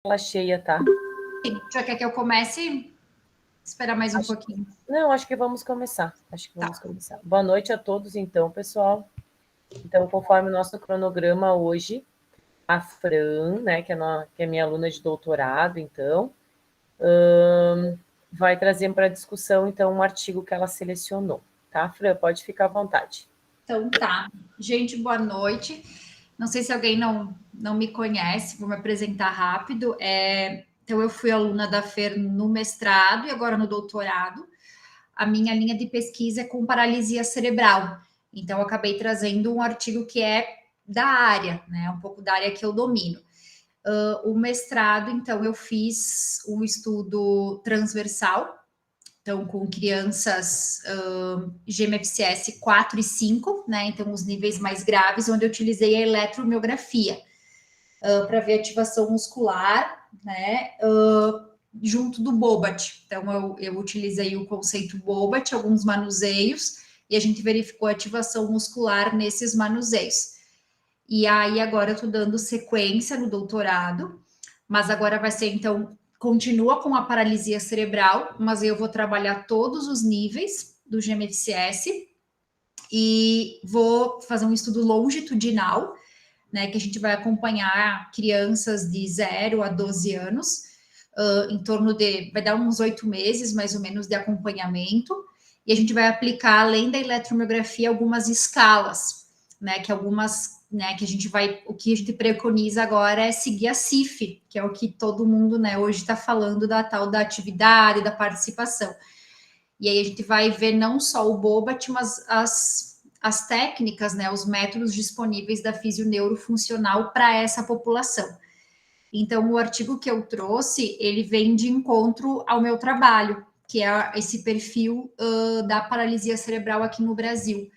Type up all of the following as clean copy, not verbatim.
Tela cheia, tá? Já quer que eu comece? Esperar mais um pouquinho. Não, acho que vamos começar. Começar. Boa noite a todos, então, pessoal. Então, conforme o nosso cronograma hoje, a Fran, né, que é minha aluna de doutorado, então, vai trazer para discussão, então, um artigo que ela selecionou. Tá, Fran? Pode ficar à vontade. Então, tá. Gente, boa noite. Não sei se alguém não me conhece, vou me apresentar rápido. Então, eu fui aluna da FER no mestrado e agora no doutorado. A minha linha de pesquisa é com paralisia cerebral. Então, eu acabei trazendo um artigo que é da área, né? Um pouco da área que eu domino. O mestrado, então, eu fiz um estudo transversal, então, com crianças GMFCS 4 e 5, né? Então, os níveis mais graves, onde eu utilizei a eletromiografia para ver ativação muscular, né? Junto do Bobat. Então, eu utilizei o conceito Bobat, alguns manuseios, e a gente verificou a ativação muscular nesses manuseios. E aí, agora eu estou dando sequência no doutorado, mas agora vai ser, então, continua com a paralisia cerebral, mas eu vou trabalhar todos os níveis do GMFCS e vou fazer um estudo longitudinal, né, que a gente vai acompanhar crianças de 0 a 12 anos, em torno de, vai dar uns 8 meses, mais ou menos, de acompanhamento, e a gente vai aplicar, além da eletromiografia, algumas escalas, né, que a gente vai, o que a gente preconiza agora é seguir a CIF, que é o que todo mundo, né, hoje está falando da tal da atividade, da participação. E aí a gente vai ver não só o Bobat, mas as técnicas, né, os métodos disponíveis da fisioneurofuncional para essa população. Então, o artigo que eu trouxe, ele vem de encontro ao meu trabalho, que é esse perfil da paralisia cerebral aqui no Brasil.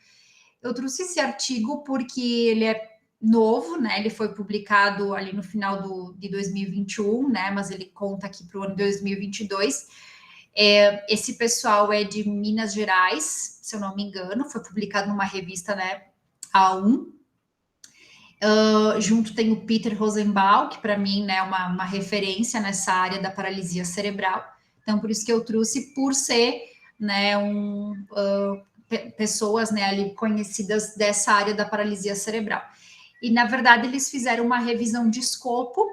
Eu trouxe esse artigo porque ele é novo, né? Ele foi publicado ali no final de 2021, né? Mas ele conta aqui para o ano 2022. Esse pessoal é de Minas Gerais, se eu não me engano, foi publicado numa revista, né? A1. Junto tem o Peter Rosenbaum, que para mim né, é uma referência nessa área da paralisia cerebral. Então, por isso que eu trouxe, por ser né, pessoas né, ali conhecidas dessa área da paralisia cerebral. E, na verdade, eles fizeram uma revisão de escopo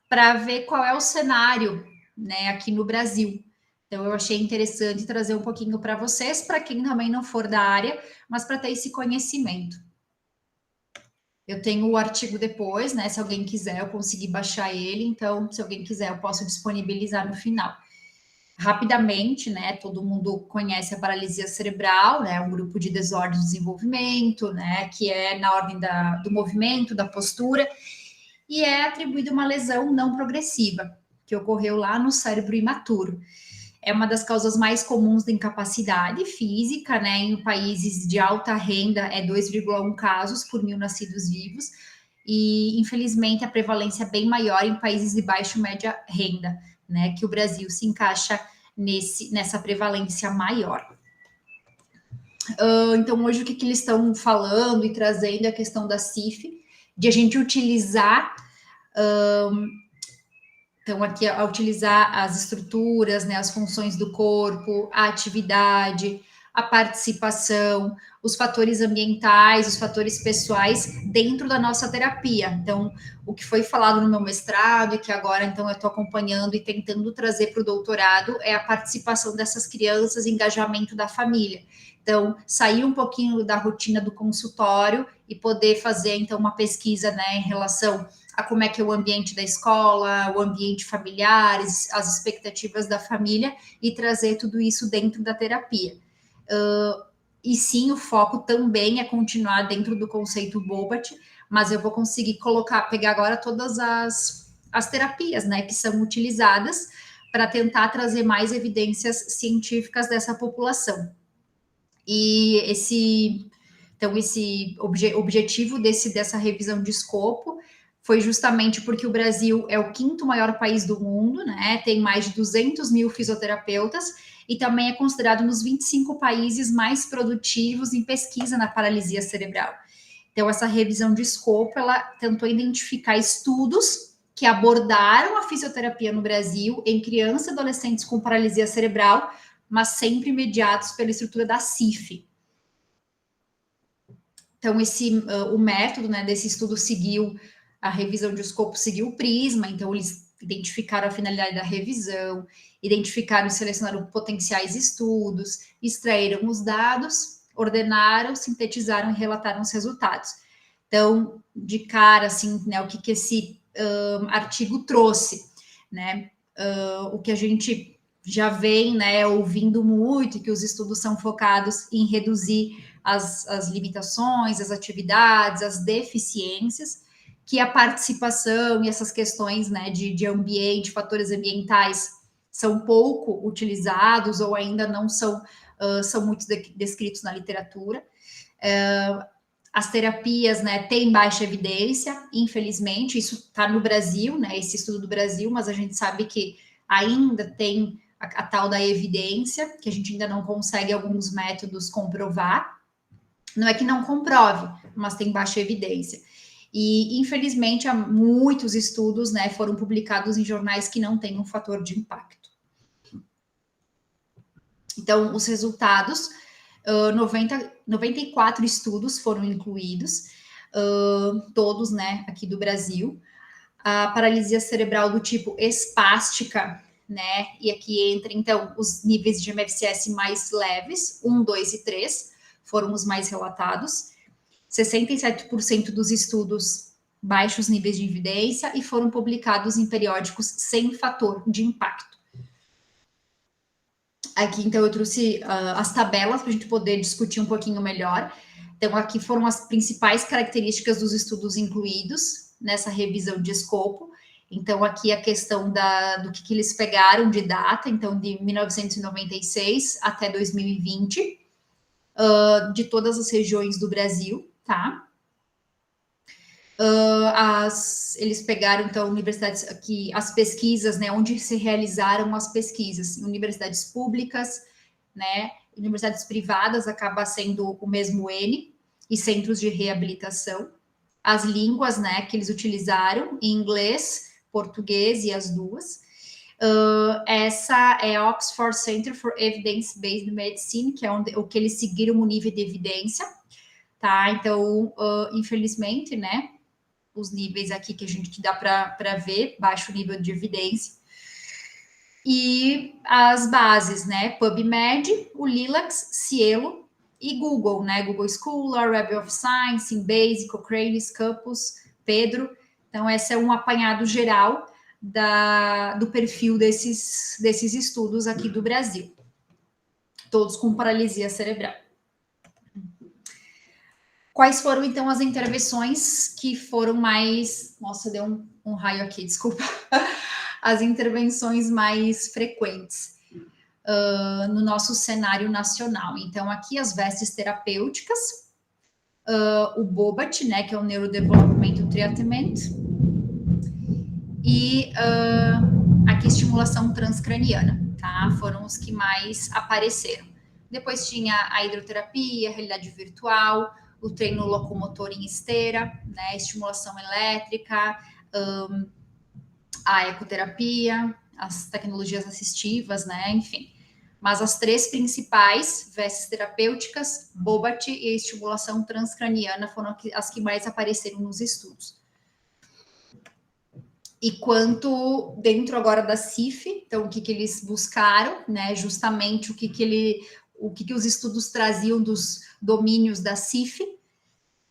para ver qual é o cenário né, aqui no Brasil. Então, eu achei interessante trazer um pouquinho para vocês, para quem também não for da área, mas para ter esse conhecimento. Eu tenho o artigo depois, né? Se alguém quiser, eu consegui baixar ele. Então, se alguém quiser, eu posso disponibilizar no final. Rapidamente, né? Todo mundo conhece a paralisia cerebral, né? Um grupo de desordens do desenvolvimento, né? Que é na ordem do movimento, da postura, e é atribuída uma lesão não progressiva, que ocorreu lá no cérebro imaturo. É uma das causas mais comuns de incapacidade física, né? Em países de alta renda é 2,1 casos por 1.000 nascidos vivos, e infelizmente a prevalência é bem maior em países de baixa e média renda, né? Que o Brasil se encaixa nessa prevalência maior. Então, hoje o que eles estão falando e trazendo é a questão da CIF, de a gente utilizar. Então, aqui, a utilizar as estruturas, né, as funções do corpo, a atividade, a participação, os fatores ambientais, os fatores pessoais dentro da nossa terapia. Então, o que foi falado no meu mestrado e que agora, então, eu estou acompanhando e tentando trazer para o doutorado é a participação dessas crianças, engajamento da família. Então, sair um pouquinho da rotina do consultório e poder fazer, então, uma pesquisa, né, em relação a como é que é o ambiente da escola, o ambiente familiar, as expectativas da família e trazer tudo isso dentro da terapia. E sim, o foco também é continuar dentro do conceito Bobat, mas eu vou conseguir pegar agora todas as terapias, né, que são utilizadas para tentar trazer mais evidências científicas dessa população. E esse objetivo dessa revisão de escopo foi justamente porque o Brasil é o 5º maior país do mundo, né? Tem mais de 200 mil fisioterapeutas e também é considerado nos 25 países mais produtivos em pesquisa na paralisia cerebral. Então, essa revisão de escopo, ela tentou identificar estudos que abordaram a fisioterapia no Brasil em crianças e adolescentes com paralisia cerebral, mas sempre mediados pela estrutura da CIF. Então, o método, né, desse estudo seguiu, a revisão de escopo seguiu o prisma, então eles identificaram a finalidade da revisão, identificaram e selecionaram potenciais estudos, extraíram os dados, ordenaram, sintetizaram e relataram os resultados. Então, de cara, assim, né, o que esse artigo trouxe, né? O que a gente já vem, né, ouvindo muito, que os estudos são focados em reduzir as limitações, as atividades, as deficiências, que a participação e essas questões, né, de ambiente, fatores ambientais, são pouco utilizados ou ainda não são muito descritos na literatura. As terapias, né, têm baixa evidência, infelizmente, isso está no Brasil, né, esse estudo do Brasil, mas a gente sabe que ainda tem a tal da evidência, que a gente ainda não consegue alguns métodos comprovar. Não é que não comprove, mas tem baixa evidência. E, infelizmente, há muitos estudos, né, foram publicados em jornais que não têm um fator de impacto. Então, os resultados, 94 estudos foram incluídos, todos, né, aqui do Brasil. A paralisia cerebral do tipo espástica, né, e aqui entra, então, os níveis de MFCS mais leves, 1, 2 e 3, foram os mais relatados. 67% dos estudos baixos níveis de evidência e foram publicados em periódicos sem fator de impacto. Aqui, então, eu trouxe as tabelas para a gente poder discutir um pouquinho melhor. Então, aqui foram as principais características dos estudos incluídos nessa revisão de escopo. Então, aqui a questão do que eles pegaram de data, então, de 1996 até 2020, de todas as regiões do Brasil, tá? Eles pegaram, então, universidades aqui, as pesquisas, né, onde se realizaram as pesquisas, universidades públicas, né, universidades privadas, acaba sendo o mesmo N, e centros de reabilitação. As línguas, né, que eles utilizaram, inglês, português e as duas. Essa é a Oxford Center for Evidence-Based Medicine, que é o que eles seguiram o nível de evidência, tá? Então, infelizmente, né, os níveis aqui que a gente dá para ver, baixo nível de evidência. E as bases, né, PubMed, o Lilacs, Cielo e Google, né, Google Scholar, Web of Science, Embase, Cochrane, Scopus, Pedro. Então, esse é um apanhado geral do perfil desses estudos aqui do Brasil. Todos com paralisia cerebral. Quais foram, então, as intervenções que foram mais... Nossa, deu um raio aqui, desculpa. As intervenções mais frequentes no nosso cenário nacional. Então, aqui as vestes terapêuticas, o BOBAT, né, que é o Neurodevelopmental Treatment, e aqui estimulação transcraniana, tá? Foram os que mais apareceram. Depois tinha a hidroterapia, a realidade virtual, o treino locomotor em esteira, né, estimulação elétrica, a ecoterapia, as tecnologias assistivas, né, enfim. Mas as três principais, vestes terapêuticas, BOBAT e estimulação transcraniana foram as que mais apareceram nos estudos. E quanto dentro agora da CIF, então o que eles buscaram, né, justamente o que os estudos traziam dos domínios da CIF.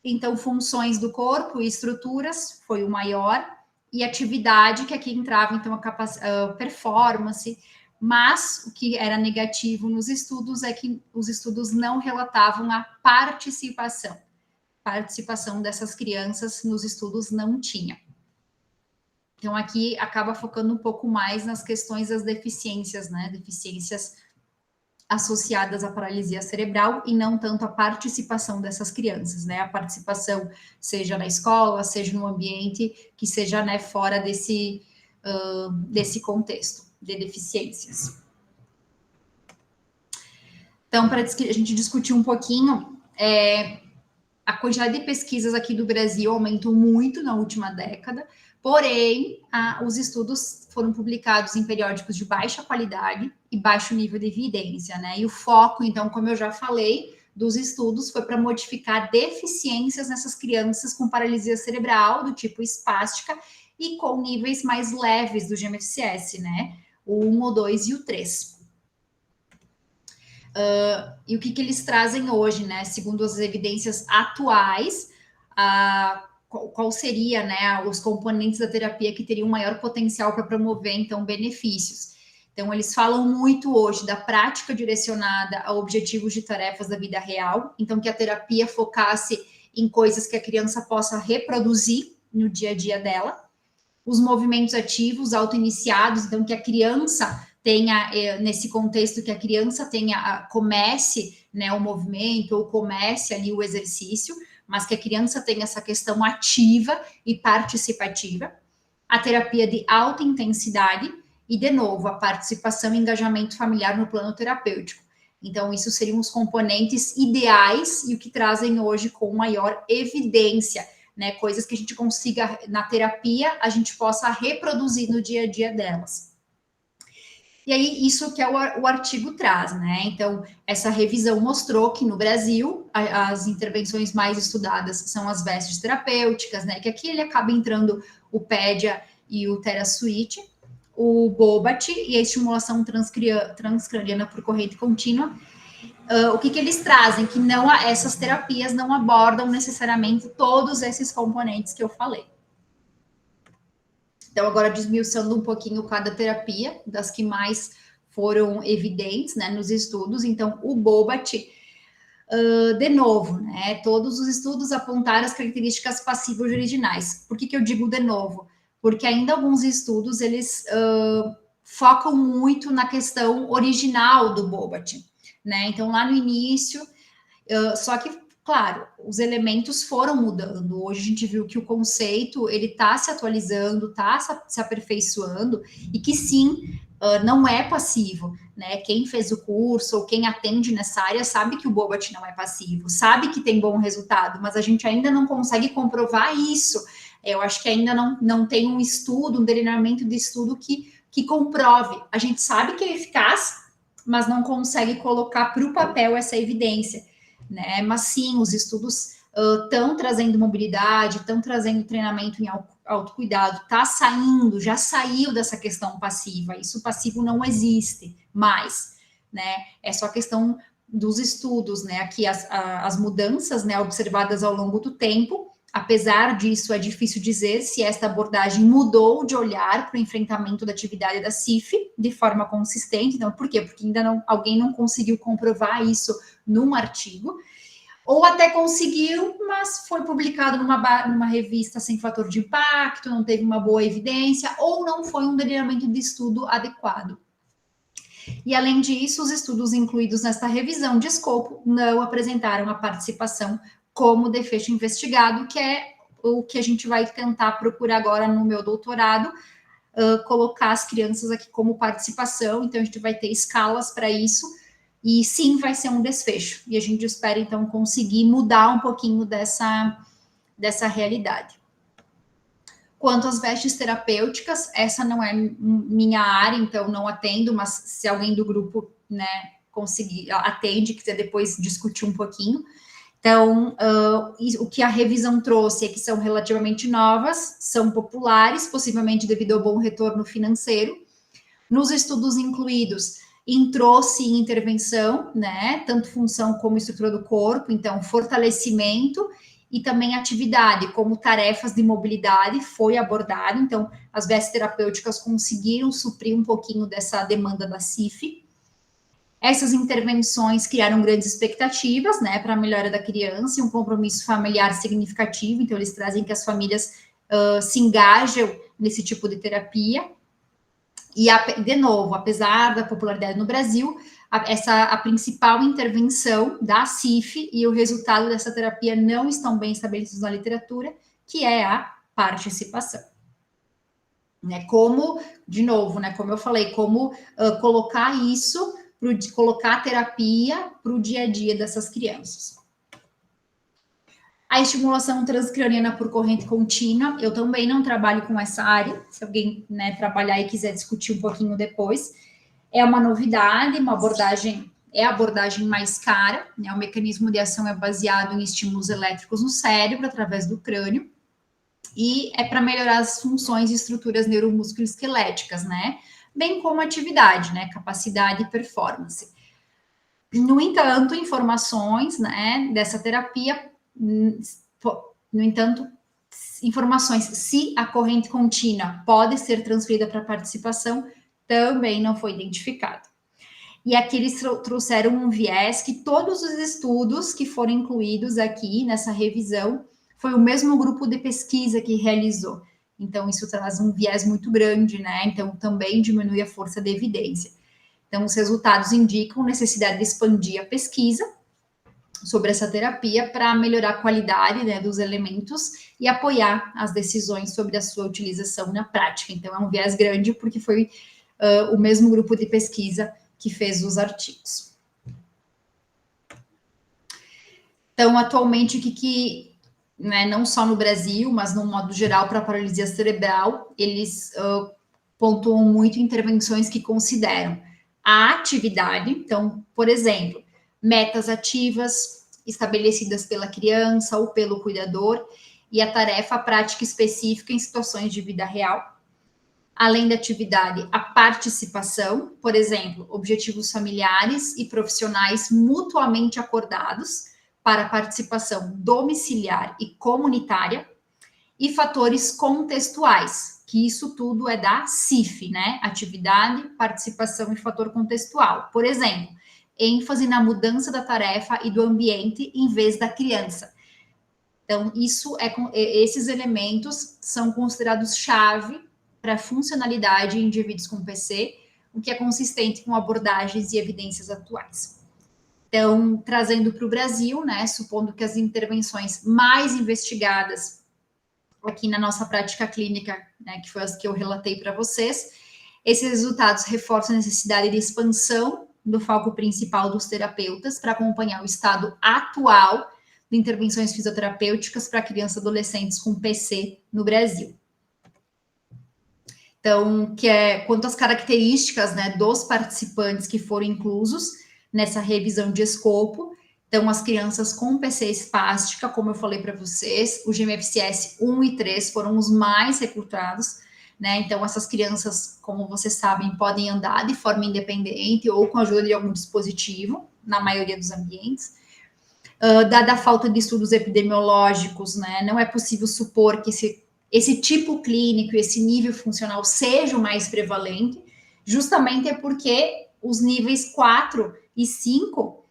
Então, funções do corpo e estruturas foi o maior, e atividade, que aqui entrava, então, a performance, mas o que era negativo nos estudos é que os estudos não relatavam a participação. Participação dessas crianças nos estudos não tinha. Então, aqui acaba focando um pouco mais nas questões das deficiências, né? Deficiências associadas à paralisia cerebral e não tanto a participação dessas crianças, né? A participação seja na escola, seja no ambiente, que seja, né, fora desse contexto de deficiências. Então, para a gente discutir um pouquinho, a quantidade de pesquisas aqui do Brasil aumentou muito na última década, Porém, os estudos foram publicados em periódicos de baixa qualidade e baixo nível de evidência, né? E o foco, então, como eu já falei, dos estudos foi para modificar deficiências nessas crianças com paralisia cerebral do tipo espástica e com níveis mais leves do GMFCS, né? O 1, o 2 e o 3. E o que eles trazem hoje, né? Segundo as evidências atuais, qual seria, né, os componentes da terapia que teriam maior potencial para promover, então, benefícios. Então, eles falam muito hoje da prática direcionada a objetivos de tarefas da vida real, então, que a terapia focasse em coisas que a criança possa reproduzir no dia a dia dela. Os movimentos ativos, auto-iniciados, então, que a criança tenha, nesse contexto, que a criança tenha, comece, né, o movimento, ou comece ali o exercício, mas que a criança tenha essa questão ativa e participativa. A terapia de alta intensidade e, de novo, a participação e engajamento familiar no plano terapêutico. Então, isso seriam os componentes ideais e o que trazem hoje com maior evidência, né? Coisas que a gente consiga, na terapia, a gente possa reproduzir no dia a dia delas. E aí, isso que é o artigo traz, né? Então, essa revisão mostrou que no Brasil, as intervenções mais estudadas são as vestes terapêuticas, né? Que aqui ele acaba entrando o PEDIA e o TheraSuite, o Bobat e a estimulação transcraniana por corrente contínua. O que eles trazem? Que essas terapias não abordam necessariamente todos esses componentes que eu falei. Então, agora desmiuçando um pouquinho cada terapia, das que mais foram evidentes, né, nos estudos. Então, o Bobat, de novo, né, todos os estudos apontaram as características passivas originais. Por que eu digo de novo? Porque ainda alguns estudos, eles focam muito na questão original do Bobat, né? Então, lá no início, só que, claro, os elementos foram mudando. Hoje a gente viu que o conceito, ele está se atualizando, está se aperfeiçoando, e que sim, não é passivo, né? Quem fez o curso ou quem atende nessa área sabe que o Bobat não é passivo, sabe que tem bom resultado, mas a gente ainda não consegue comprovar isso. Eu acho que ainda não tem um estudo, um delineamento de estudo que comprove. A gente sabe que é eficaz, mas não consegue colocar para o papel essa evidência, né? Mas sim, os estudos estão trazendo mobilidade, estão trazendo treinamento em autocuidado, já saiu dessa questão passiva. Isso passivo não existe mais, né? É só questão dos estudos, né? Aqui as mudanças, né, observadas ao longo do tempo. Apesar disso, é difícil dizer se esta abordagem mudou de olhar para o enfrentamento da atividade da CIF de forma consistente. Então, por quê? Porque ainda alguém não conseguiu comprovar isso num artigo, ou até conseguiu, mas foi publicado numa revista sem fator de impacto, não teve uma boa evidência, ou não foi um delineamento de estudo adequado. E, além disso, os estudos incluídos nesta revisão de escopo não apresentaram a participação como desfecho investigado, que é o que a gente vai tentar procurar agora no meu doutorado, colocar as crianças aqui como participação. Então, a gente vai ter escalas para isso, e sim, vai ser um desfecho. E a gente espera, então, conseguir mudar um pouquinho dessa realidade. Quanto às vestes terapêuticas, essa não é minha área, então não atendo, mas se alguém do grupo, né, conseguir, atende, quiser depois discutir um pouquinho. Então, o que a revisão trouxe é que são relativamente novas, são populares, possivelmente devido ao bom retorno financeiro. Nos estudos incluídos, entrou-se intervenção, né, tanto função como estrutura do corpo, então fortalecimento e também atividade, como tarefas de mobilidade foi abordado. Então, as vestes terapêuticas conseguiram suprir um pouquinho dessa demanda da CIF. Essas intervenções criaram grandes expectativas, né, para a melhora da criança e um compromisso familiar significativo. Então, eles trazem que as famílias se engajam nesse tipo de terapia. E, de novo, apesar da popularidade no Brasil, a principal intervenção da CIF e o resultado dessa terapia não estão bem estabelecidos na literatura, que é a participação. Né, como, de novo, né, como eu falei, como colocar isso, colocar a terapia para o dia a dia dessas crianças. A estimulação transcraniana por corrente contínua, eu também não trabalho com essa área, se alguém, né, trabalhar e quiser discutir um pouquinho depois. É uma novidade, uma abordagem, é a abordagem mais cara, né? O mecanismo de ação é baseado em estímulos elétricos no cérebro, através do crânio, e é para melhorar as funções e estruturas neuromusculoesqueléticas, né? Bem como atividade, né? Capacidade e performance. No entanto, informações, né, dessa terapia, no entanto, informações se a corrente contínua pode ser transferida para participação também não foi identificado. E aqui eles trouxeram um viés que todos os estudos que foram incluídos aqui nessa revisão foi o mesmo grupo de pesquisa que realizou. Então, isso traz um viés muito grande, né? Então, também diminui a força da evidência. Então, os resultados indicam necessidade de expandir a pesquisa sobre essa terapia para melhorar a qualidade, né, dos elementos e apoiar as decisões sobre a sua utilização na prática. Então, é um viés grande porque foi o mesmo grupo de pesquisa que fez os artigos. Então, atualmente, o que né, não só no Brasil, mas no modo geral, para a paralisia cerebral, eles pontuam muito intervenções que consideram a atividade, então, por exemplo, metas ativas estabelecidas pela criança ou pelo cuidador e a tarefa prática específica em situações de vida real. Além da atividade, a participação, por exemplo, objetivos familiares e profissionais mutuamente acordados para participação domiciliar e comunitária, e fatores contextuais, que isso tudo é da CIF, né? Atividade, participação e fator contextual. Por exemplo, ênfase na mudança da tarefa e do ambiente em vez da criança. Então, esses elementos são considerados chave para a funcionalidade em indivíduos com PC, o que é consistente com abordagens e evidências atuais. Então, trazendo para o Brasil, né, supondo que as intervenções mais investigadas aqui na nossa prática clínica, né, que foi as que eu relatei para vocês, esses resultados reforçam a necessidade de expansão do foco principal dos terapeutas para acompanhar o estado atual de intervenções fisioterapêuticas para crianças e adolescentes com PC no Brasil. Então, quanto às características, né, dos participantes que foram inclusos nessa revisão de escopo, então as crianças com PC espástica, como eu falei para vocês, o GMFCS 1 e 3 foram os mais recrutados, né? Então essas crianças, como vocês sabem, podem andar de forma independente ou com a ajuda de algum dispositivo, na maioria dos ambientes. Dada a falta de estudos epidemiológicos, né, não é possível supor que esse tipo clínico, esse nível funcional seja o mais prevalente, justamente é porque os níveis 4 e 5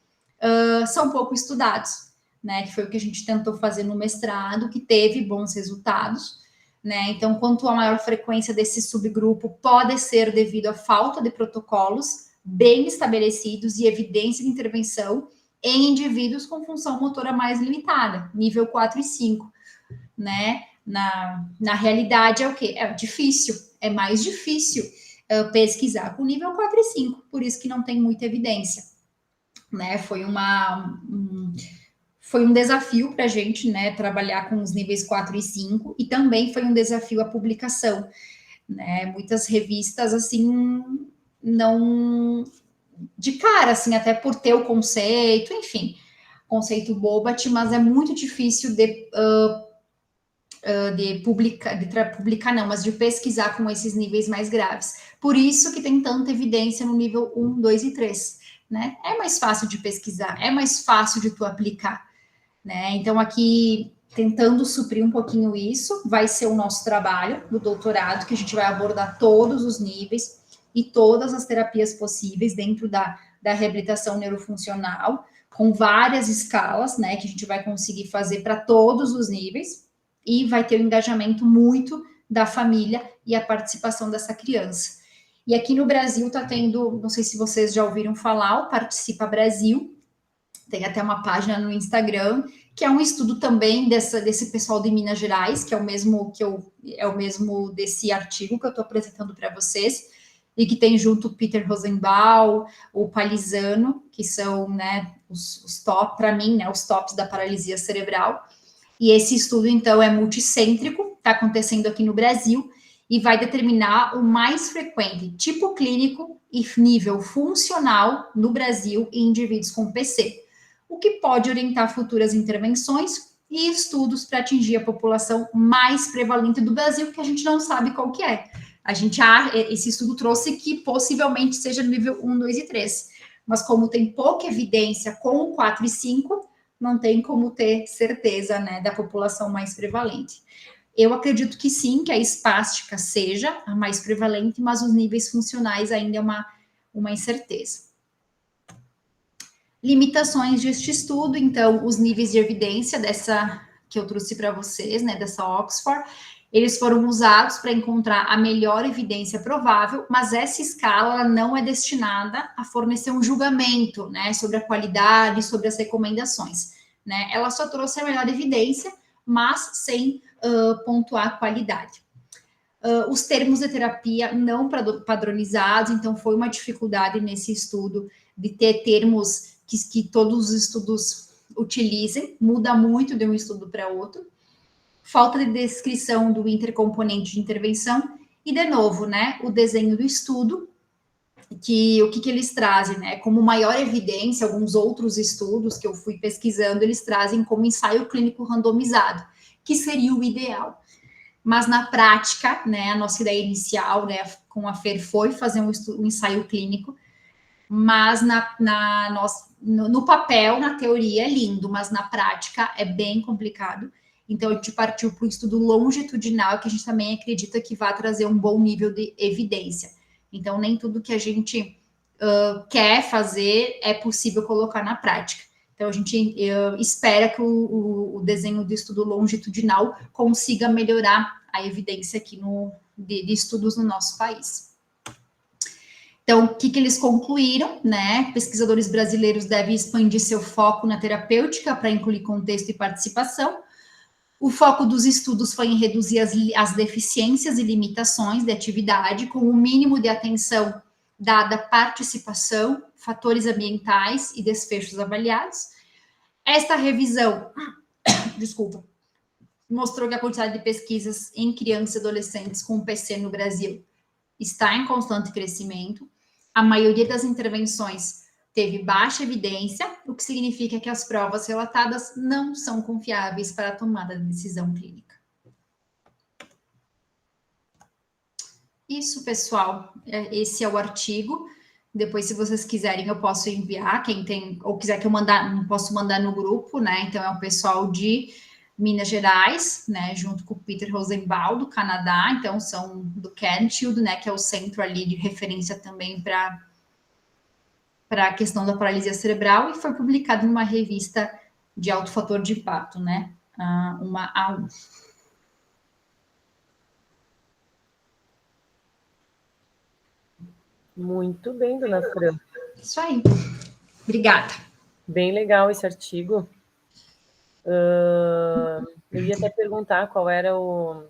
são pouco estudados, né, que foi o que a gente tentou fazer no mestrado, que teve bons resultados, né, então quanto a maior frequência desse subgrupo pode ser devido à falta de protocolos bem estabelecidos e evidência de intervenção em indivíduos com função motora mais limitada, nível 4 e 5, né? Na realidade é o quê? É difícil, é mais difícil pesquisar com nível 4 e 5, por isso que não tem muita evidência, né? Foi um desafio para a gente, né, trabalhar com os níveis 4 e 5, e também foi um desafio a publicação, né? Muitas revistas, assim, não... de cara, assim, até por ter o conceito, enfim, conceito Bobat, mas é muito difícil de publicar não, mas de pesquisar com esses níveis mais graves. Por isso que tem tanta evidência no nível 1, 2 e 3, né? É mais fácil de pesquisar, é mais fácil de tu aplicar, né? Então, aqui, tentando suprir um pouquinho isso, vai ser o nosso trabalho do doutorado, que a gente vai abordar todos os níveis e todas as terapias possíveis dentro da reabilitação neurofuncional, com várias escalas, né, que a gente vai conseguir fazer para todos os níveis, e vai ter o engajamento muito da família e a participação dessa criança. E aqui no Brasil está tendo, não sei se vocês já ouviram falar, o Participa Brasil, tem até uma página no Instagram, que é um estudo também desse pessoal de Minas Gerais, que é o mesmo desse artigo que eu estou apresentando para vocês, e que tem junto o Peter Rosenbaum, o Palizano, que são, né, os top, para mim, né, os tops da paralisia cerebral. E esse estudo, então, é multicêntrico, está acontecendo aqui no Brasil, e vai determinar o mais frequente tipo clínico e nível funcional no Brasil em indivíduos com PC, o que pode orientar futuras intervenções e estudos para atingir a população mais prevalente do Brasil, que a gente não sabe qual que é. Esse estudo trouxe que possivelmente seja no nível 1, 2 e 3, mas como tem pouca evidência com o 4 e 5, não tem como ter certeza, né, da população mais prevalente. Eu acredito que sim, que a espástica seja a mais prevalente, mas os níveis funcionais ainda é uma incerteza. Limitações deste estudo, então, os níveis de evidência dessa que eu trouxe para vocês, né, dessa Oxford, eles foram usados para encontrar a melhor evidência provável, mas essa escala não é destinada a fornecer um julgamento, né, sobre a qualidade, sobre as recomendações, né? Ela só trouxe a melhor evidência, mas sem pontuar a qualidade. Os termos de terapia não padronizados, então foi uma dificuldade nesse estudo de ter termos que todos os estudos utilizem, muda muito de um estudo para outro. Falta de descrição do intercomponente de intervenção e, de novo, né, o desenho do estudo, o que eles trazem, né, como maior evidência, alguns outros estudos que eu fui pesquisando, eles trazem como ensaio clínico randomizado, que seria o ideal. Mas na prática, né, a nossa ideia inicial, né, com a Fer foi fazer um ensaio clínico, mas no papel, na teoria é lindo, mas na prática é bem complicado. Então a gente partiu para o estudo longitudinal, que a gente também acredita que vai trazer um bom nível de evidência. Então nem tudo que a gente quer fazer é possível colocar na prática. Então, a gente espera que o desenho do estudo longitudinal consiga melhorar a evidência aqui de estudos no nosso país. Então, o que eles concluíram, né? Pesquisadores brasileiros devem expandir seu foco na terapêutica para incluir contexto e participação. O foco dos estudos foi em reduzir as deficiências e limitações de atividade, com o mínimo de atenção dada participação, fatores ambientais e desfechos avaliados. Esta revisão, mostrou que a quantidade de pesquisas em crianças e adolescentes com PC no Brasil está em constante crescimento. A maioria das intervenções teve baixa evidência, o que significa que as provas relatadas não são confiáveis para a tomada de decisão clínica. Isso, pessoal. Esse é o artigo. Depois, se vocês quiserem, eu posso enviar. Quem tem, ou quiser que eu não posso mandar no grupo, né? Então, é o pessoal de Minas Gerais, né? Junto com o Peter Rosenbaum, do Canadá. Então, são do Canfield, né? Que é o centro ali de referência também para a questão da paralisia cerebral. E foi publicado numa revista de alto fator de impacto, né? Uma A1. Muito bem, dona Fran. Isso aí. Obrigada. Bem legal esse artigo. Eu ia até perguntar qual era o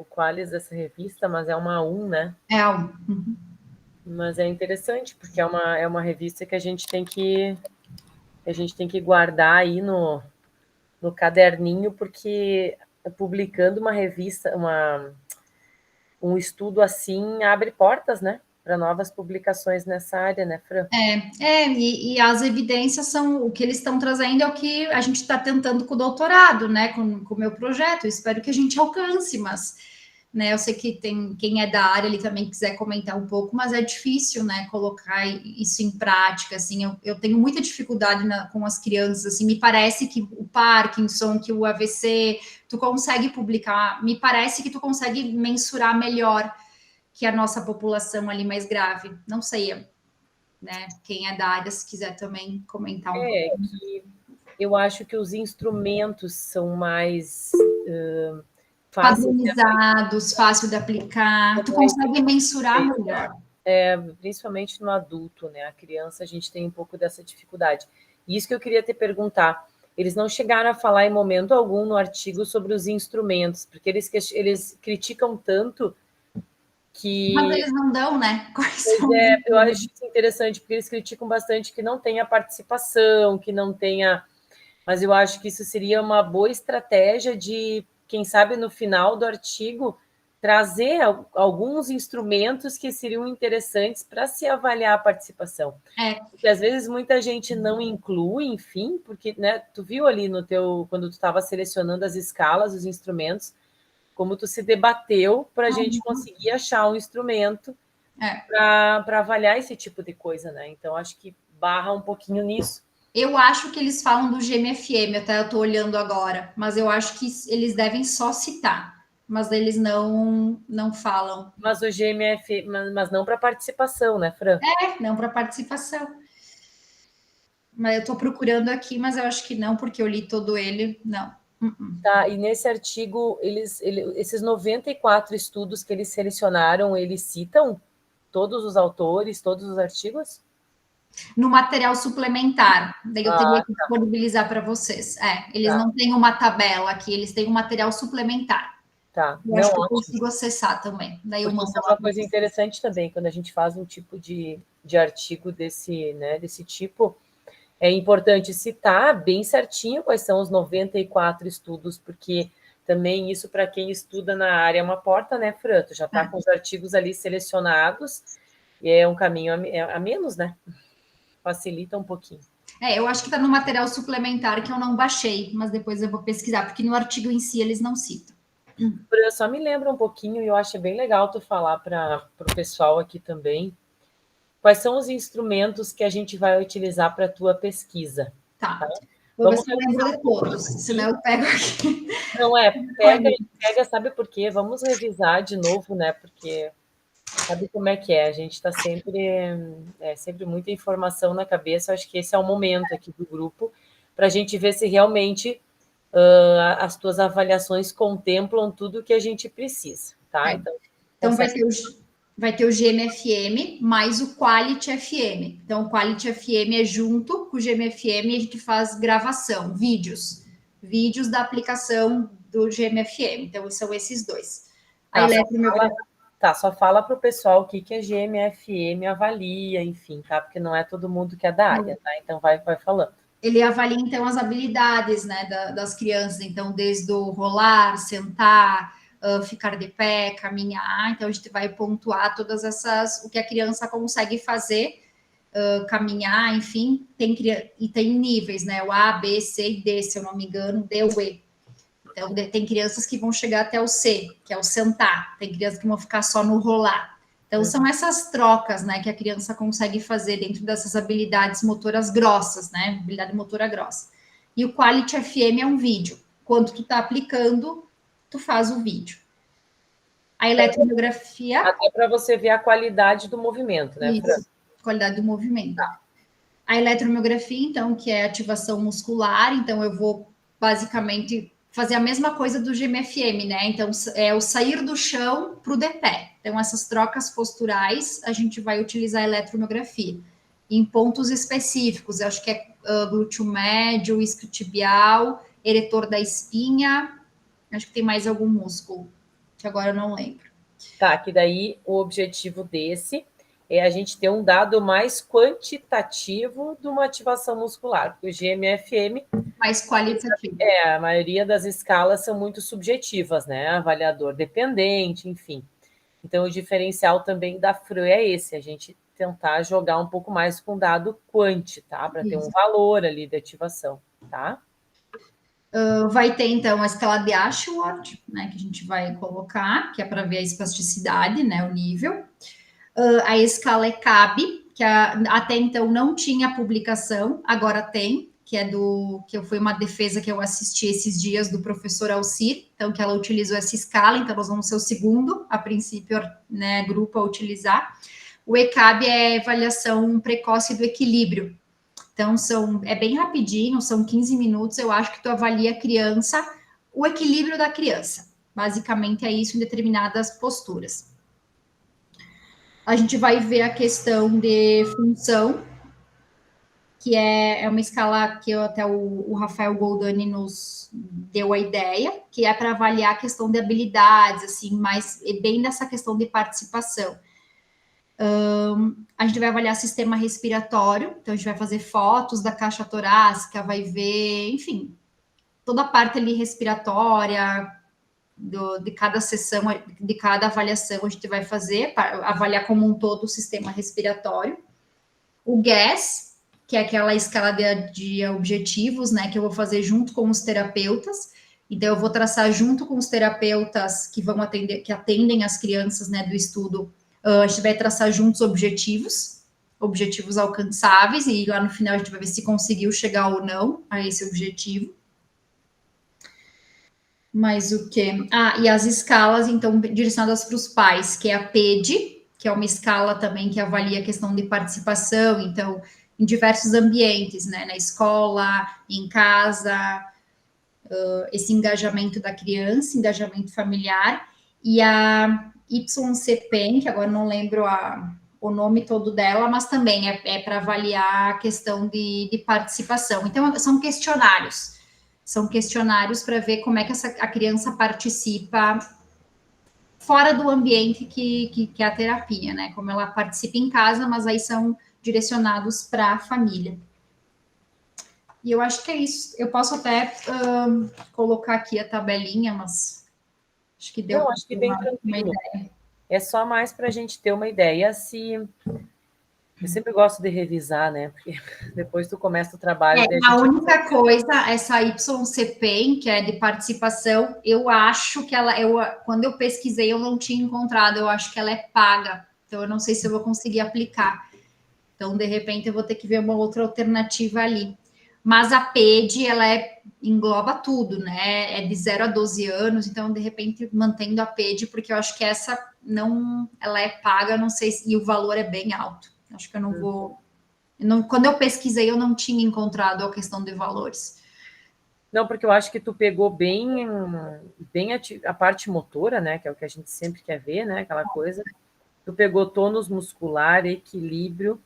qualis dessa revista, mas é uma A1, né? É A1. Uhum. Mas é interessante, porque é uma revista que a gente tem que guardar aí no caderninho, porque publicando uma revista, um estudo assim, abre portas, né? Para novas publicações nessa área, né, Fran? E as evidências são o que eles estão trazendo, é o que a gente está tentando com o doutorado, né, com o meu projeto. Eu espero que a gente alcance, mas, né, eu sei que tem quem é da área, ele também quiser comentar um pouco, mas é difícil, né, colocar isso em prática, assim, eu tenho muita dificuldade com as crianças, assim, me parece que o Parkinson, que o AVC, tu consegue publicar, me parece que tu consegue mensurar melhor que a nossa população ali mais grave. Não sei, né? Quem é da área, se quiser também comentar um pouco. Que eu acho que os instrumentos são mais padronizados, fácil de aplicar. Tu consegue mensurar melhor. Principalmente no adulto, né? A criança, a gente tem um pouco dessa dificuldade. E isso que eu queria te perguntar. Eles não chegaram a falar em momento algum no artigo sobre os instrumentos, porque eles criticam tanto que... Mas eles não dão, né? Eu acho isso interessante, porque eles criticam bastante que não tenha participação, que não tenha mas eu acho que isso seria uma boa estratégia de, quem sabe, no final do artigo, trazer alguns instrumentos que seriam interessantes para se avaliar a participação. Porque às vezes muita gente não inclui, enfim, porque, né, tu viu ali no teu, quando tu estava selecionando as escalas, os instrumentos, como tu se debateu para a gente conseguir achar um instrumento para avaliar esse tipo de coisa, né? Então, acho que barra um pouquinho nisso. Eu acho que eles falam do GMFM, até eu estou olhando agora, mas eu acho que eles devem só citar, mas eles não falam. Mas o GMF, mas não para participação, né, Fran? Não para participação. Mas eu estou procurando aqui, mas eu acho que não, porque eu li todo ele, não. Tá, e nesse artigo, esses 94 estudos que eles selecionaram, eles citam todos os autores, todos os artigos? No material suplementar, daí eu teria que disponibilizar para vocês. Eles não têm uma tabela aqui, eles têm um material suplementar. Tá, eu acho que eu consigo acessar também. Daí eu mando isso é uma coisa interessante também, quando a gente faz um tipo de artigo desse, né, desse tipo, é importante citar bem certinho quais são os 94 estudos, porque também isso, para quem estuda na área, é uma porta, né, Fran? Tu já está com os artigos ali selecionados, e é um caminho a menos, né? Facilita um pouquinho. Eu acho que está no material suplementar que eu não baixei, mas depois eu vou pesquisar, porque no artigo em si eles não citam. Fran, só me lembra um pouquinho, e eu acho bem legal tu falar para o pessoal aqui também, quais são os instrumentos que a gente vai utilizar para a tua pesquisa? Tá. Vou ver se eu lembro de todos, senão eu pego aqui. Não, pega, sabe por quê? Vamos revisar de novo, né? Porque sabe como é que é? A gente está sempre muita informação na cabeça. Acho que esse é o momento aqui do grupo para a gente ver se realmente as tuas avaliações contemplam tudo o que a gente precisa, tá? Então vai ter o GMFM mais o Quality FM. Então, o Quality FM é junto com o GMFM e a gente faz gravação, vídeos da aplicação do GMFM. Então, são esses dois. A eletromiografia. Só fala para o pessoal o que a GMFM avalia, enfim, tá? Porque não é todo mundo que é da área, tá? Então, vai falando. Ele avalia, então, as habilidades, né, das crianças. Então, desde o rolar, sentar, ficar de pé, caminhar. Então, a gente vai pontuar todas essas, o que a criança consegue fazer, caminhar, enfim. E tem níveis, né? O A, B, C e D, se eu não me engano, D ou E. Então, tem crianças que vão chegar até o C, que é o sentar. Tem crianças que vão ficar só no rolar. Então, são essas trocas, né, que a criança consegue fazer dentro dessas habilidades motoras grossas, né, habilidade motora grossa. E o Quality FM é um vídeo. Quando tu tá aplicando, tu faz o vídeo. A eletromiografia... Até para você ver a qualidade do movimento, né, Fran? Isso, qualidade do movimento. A eletromiografia, então, que é ativação muscular. Então, eu vou, basicamente, fazer a mesma coisa do GMFM, né? Então, é o sair do chão para o de pé. Então, essas trocas posturais, a gente vai utilizar a eletromiografia em pontos específicos. Eu acho que é glúteo médio, isquiotibial, eretor da espinha. Acho que tem mais algum músculo, que agora eu não lembro. Tá, que daí o objetivo desse é a gente ter um dado mais quantitativo de uma ativação muscular, porque o GMFM... Mais qualitativo. A maioria das escalas são muito subjetivas, né? Avaliador dependente, enfim. Então, o diferencial também da FRAN é esse, a gente tentar jogar um pouco mais com dado quanti, tá? Para ter um valor ali de ativação, tá? Vai ter, então, a escala de Ashworth, né, que a gente vai colocar, que é para ver a espasticidade, né, o nível. A escala ECAB, que até então não tinha publicação, agora tem, que foi uma defesa que eu assisti esses dias do professor Alcir, então que ela utilizou essa escala, então nós vamos ser o segundo, a princípio, né, grupo a utilizar. O ECAB é avaliação precoce do equilíbrio. Então, é bem rapidinho, são 15 minutos, eu acho que tu avalia a criança, o equilíbrio da criança. Basicamente é isso em determinadas posturas. A gente vai ver a questão de função, que é uma escala que até o Rafael Goldani nos deu a ideia, que é para avaliar a questão de habilidades, assim, mas bem nessa questão de participação. A gente vai avaliar sistema respiratório, então a gente vai fazer fotos da caixa torácica, vai ver, enfim, toda a parte ali respiratória, de cada sessão, de cada avaliação, a gente vai fazer, para avaliar como um todo o sistema respiratório. O GAS, que é aquela escala de objetivos, né, que eu vou fazer junto com os terapeutas. Então, eu vou traçar junto com os terapeutas que vão atender, que atendem as crianças, né, do estudo. A gente vai traçar juntos objetivos alcançáveis, e lá no final a gente vai ver se conseguiu chegar ou não a esse objetivo. Mas o que? E as escalas, então, direcionadas para os pais, que é a PED, que é uma escala também que avalia a questão de participação, então, em diversos ambientes, né? Na escola, em casa, esse engajamento da criança, engajamento familiar, e a YCPEN, que agora não lembro o nome todo dela, mas também é para avaliar a questão de participação. Então, são questionários. São questionários para ver como é que a criança participa fora do ambiente que é a terapia, né? Como ela participa em casa, mas aí são direcionados para a família. E eu acho que é isso. Eu posso até colocar aqui a tabelinha, mas acho que deu. Não, acho que bem tranquilo. É só mais para a gente ter uma ideia se... Eu sempre gosto de revisar, né? Porque depois tu começa o trabalho... A única coisa, essa YCPEN, que é de participação, eu acho que quando eu pesquisei, eu não tinha encontrado, eu acho que ela é paga. Então, eu não sei se eu vou conseguir aplicar. Então, de repente, eu vou ter que ver uma outra alternativa ali. Mas a PED, ela engloba tudo, né? É de 0 a 12 anos, então, de repente, mantendo a PED, porque eu acho que essa ela é paga, não sei se, e o valor é bem alto. Acho que eu não vou... quando eu pesquisei, eu não tinha encontrado a questão de valores. Não, porque eu acho que tu pegou bem a parte motora, né? Que é o que a gente sempre quer ver, né? Aquela coisa. Tu pegou tônus muscular, equilíbrio,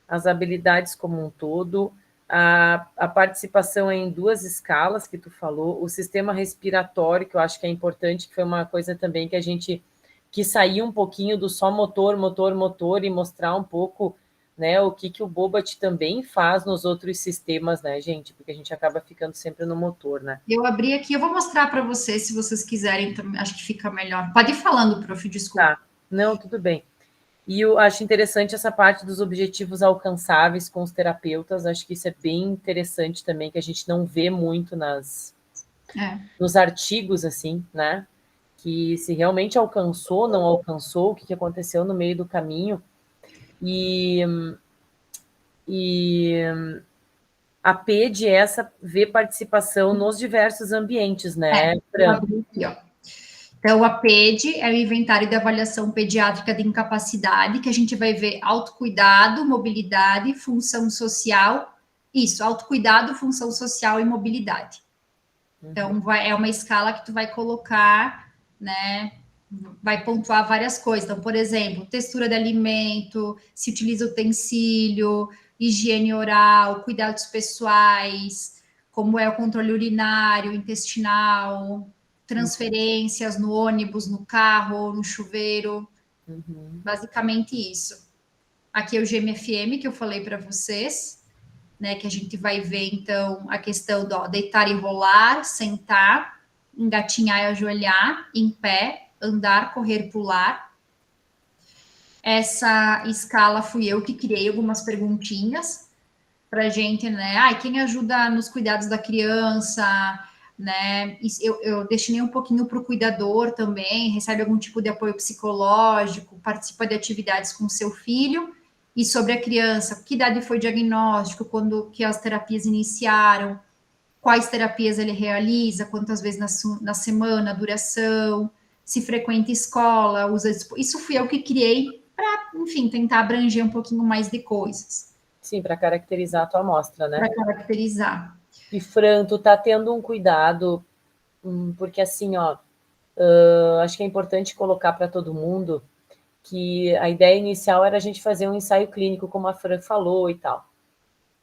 as habilidades como um todo, a participação em 2 escalas que tu falou, o sistema respiratório, que eu acho que é importante, que foi uma coisa também que a gente quis sair um pouquinho do só motor e mostrar um pouco, né, o que o Bobat também faz nos outros sistemas, né, gente? Porque a gente acaba ficando sempre no motor, né? Eu abri aqui, eu vou mostrar para vocês, se vocês quiserem, também, acho que fica melhor. Pode ir falando, prof, desculpa. Tá, não, tudo bem. E eu acho interessante essa parte dos objetivos alcançáveis com os terapeutas, acho que isso é bem interessante também, que a gente não vê muito nos artigos, assim, né? Que se realmente alcançou, não alcançou, o que aconteceu no meio do caminho. E a PED é essa ver participação nos diversos ambientes, né, Fran? Aqui, ó. Então, a PED é o Inventário de Avaliação Pediátrica de Incapacidade, que a gente vai ver autocuidado, mobilidade, função social. Isso, autocuidado, função social e mobilidade. Então, é uma escala que tu vai colocar, né? Vai pontuar várias coisas. Então, por exemplo, textura de alimento, se utiliza utensílio, higiene oral, cuidados pessoais, como é o controle urinário, intestinal, transferências no ônibus, no carro, no chuveiro. Basicamente isso. Aqui é o GMFM que eu falei para vocês, né? Que a gente vai ver, então, a questão do deitar e rolar, sentar, engatinhar e ajoelhar, em pé, andar, correr, pular. Essa escala fui eu que criei algumas perguntinhas para gente, né? Quem ajuda nos cuidados da criança, né? Eu destinei um pouquinho para o cuidador também, recebe algum tipo de apoio psicológico, participa de atividades com seu filho. E sobre a criança, que idade foi o diagnóstico, quando que as terapias iniciaram, quais terapias ele realiza, quantas vezes na semana, duração, se frequenta escola, usa... Isso fui eu que criei para, enfim, tentar abranger um pouquinho mais de coisas. Sim, para caracterizar a tua amostra, né? Para caracterizar. E, Fran, tu tá tendo um cuidado, porque assim, ó, acho que é importante colocar para todo mundo que a ideia inicial era a gente fazer um ensaio clínico, como a Fran falou e tal.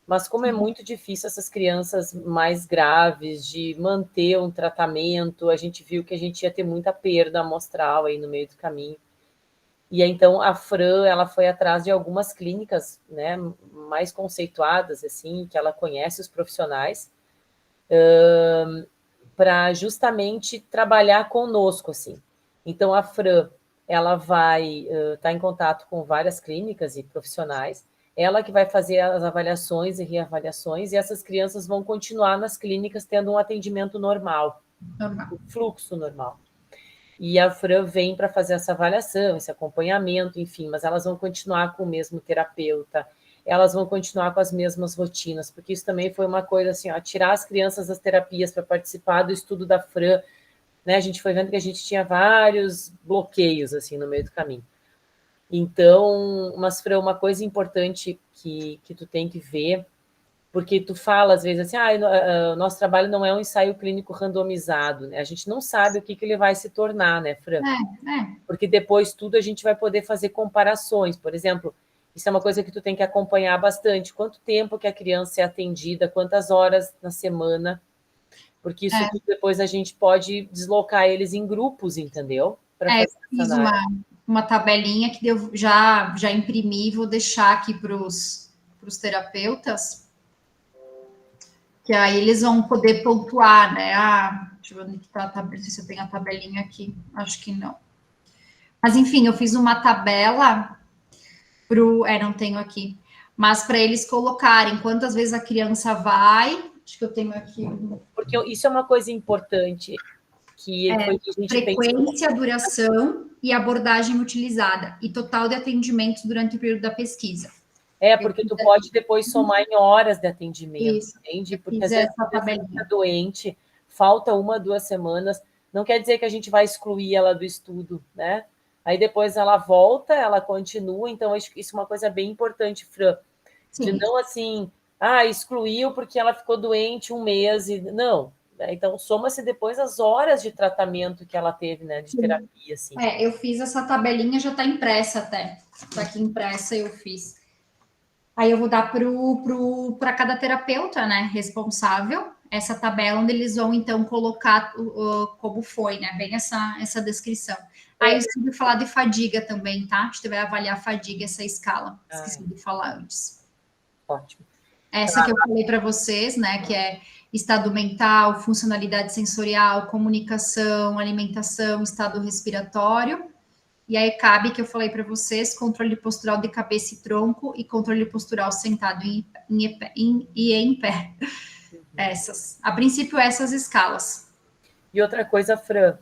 Mas como é muito difícil essas crianças mais graves de manter um tratamento, a gente viu que a gente ia ter muita perda amostral aí no meio do caminho. E então a Fran, ela foi atrás de algumas clínicas, né, mais conceituadas, assim, que ela conhece os profissionais, para justamente trabalhar conosco, assim. Então a Fran, ela vai estar em contato com várias clínicas e profissionais, ela que vai fazer as avaliações e reavaliações, e essas crianças vão continuar nas clínicas tendo um atendimento normal, o fluxo normal. E a Fran vem para fazer essa avaliação, esse acompanhamento, enfim, mas elas vão continuar com o mesmo terapeuta, elas vão continuar com as mesmas rotinas, porque isso também foi uma coisa assim, ó, tirar as crianças das terapias para participar do estudo da Fran, né? A gente foi vendo que a gente tinha vários bloqueios assim no meio do caminho. Então, mas Fran, uma coisa importante que tu tem que ver, porque tu fala às vezes assim, o nosso trabalho não é um ensaio clínico randomizado, né? A gente não sabe o que ele vai se tornar, né, Fran? Porque depois tudo a gente vai poder fazer comparações. Por exemplo, isso é uma coisa que tu tem que acompanhar bastante. Quanto tempo que a criança é atendida, quantas horas na semana, porque isso tudo depois a gente pode deslocar eles em grupos, entendeu? Eu fiz uma tabelinha que eu já imprimi, vou deixar aqui para os terapeutas, que aí eles vão poder pontuar, né? Deixa eu ver onde está a tabela, se eu tenho a tabelinha aqui, acho que não. Mas, enfim, eu fiz uma tabela não tenho aqui, mas para eles colocarem quantas vezes a criança vai, acho que eu tenho aqui. Porque isso é uma coisa importante, que foi que a gente frequência, duração e abordagem utilizada, e total de atendimentos durante o período da pesquisa. Porque tu pode depois somar em horas de atendimento, isso, entende? Porque às vezes a criança fica doente, falta 1, 2 semanas, não quer dizer que a gente vai excluir ela do estudo, né? Aí depois ela volta, ela continua, então acho que isso é uma coisa bem importante, Fran, de não assim, excluiu porque ela ficou doente 1 mês, não, né? Então soma-se depois as horas de tratamento que ela teve, né, de terapia, assim. Eu fiz essa tabelinha, já está impressa até, está aqui impressa, eu fiz. Aí eu vou dar para cada terapeuta, né, responsável, essa tabela onde eles vão, então, colocar como foi, né, bem essa descrição. Aí eu esqueci de falar de fadiga também, tá? A gente vai avaliar a fadiga, essa escala. Esqueci de falar antes. Ótimo. Essa que eu falei para vocês, né, que é estado mental, funcionalidade sensorial, comunicação, alimentação, estado respiratório. E aí cabe, que eu falei para vocês, controle postural de cabeça e tronco e controle postural sentado e em pé. Essas. A princípio, essas escalas. E outra coisa, Fran,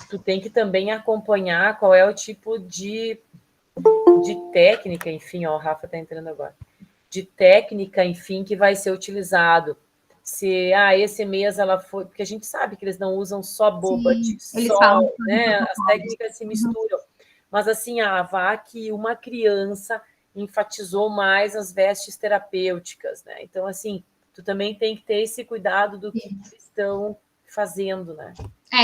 tu tem que também acompanhar qual é o tipo de técnica, enfim, ó, o Rafa está entrando agora, de técnica, enfim, que vai ser utilizado. Se esse mês ela foi, porque a gente sabe que eles não usam só Bobat, né? As técnicas se misturam. Mas assim, vá que uma criança enfatizou mais as vestes terapêuticas, né? Então, assim, tu também tem que ter esse cuidado do que eles estão fazendo, né?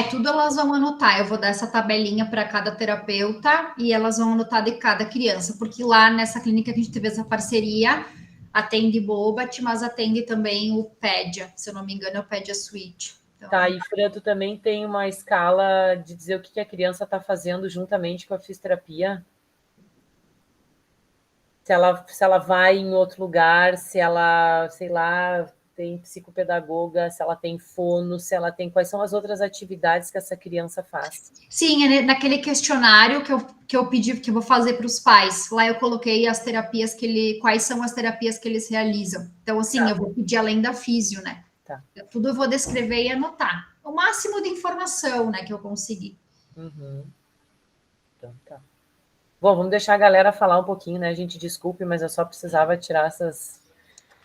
Tudo elas vão anotar. Eu vou dar essa tabelinha para cada terapeuta e elas vão anotar de cada criança, porque lá nessa clínica que a gente teve essa parceria, atende Bobat, mas atende também o Pedia, se eu não me engano, é o Pedia Suite. Então... Tá, e Fran, tu também tem uma escala de dizer o que a criança está fazendo juntamente com a fisioterapia? Se ela vai em outro lugar, se ela, sei lá, tem psicopedagoga, se ela tem fono, se ela tem... Quais são as outras atividades que essa criança faz? Sim, naquele questionário que eu pedi, que eu vou fazer para os pais. Lá eu coloquei as terapias quais são as terapias que eles realizam. Então, assim, eu vou pedir além da físio, né? Tudo eu vou descrever e anotar. O máximo de informação, né, que eu conseguir. Então, tá. Bom, vamos deixar a galera falar um pouquinho, né, gente? Desculpe, mas eu só precisava tirar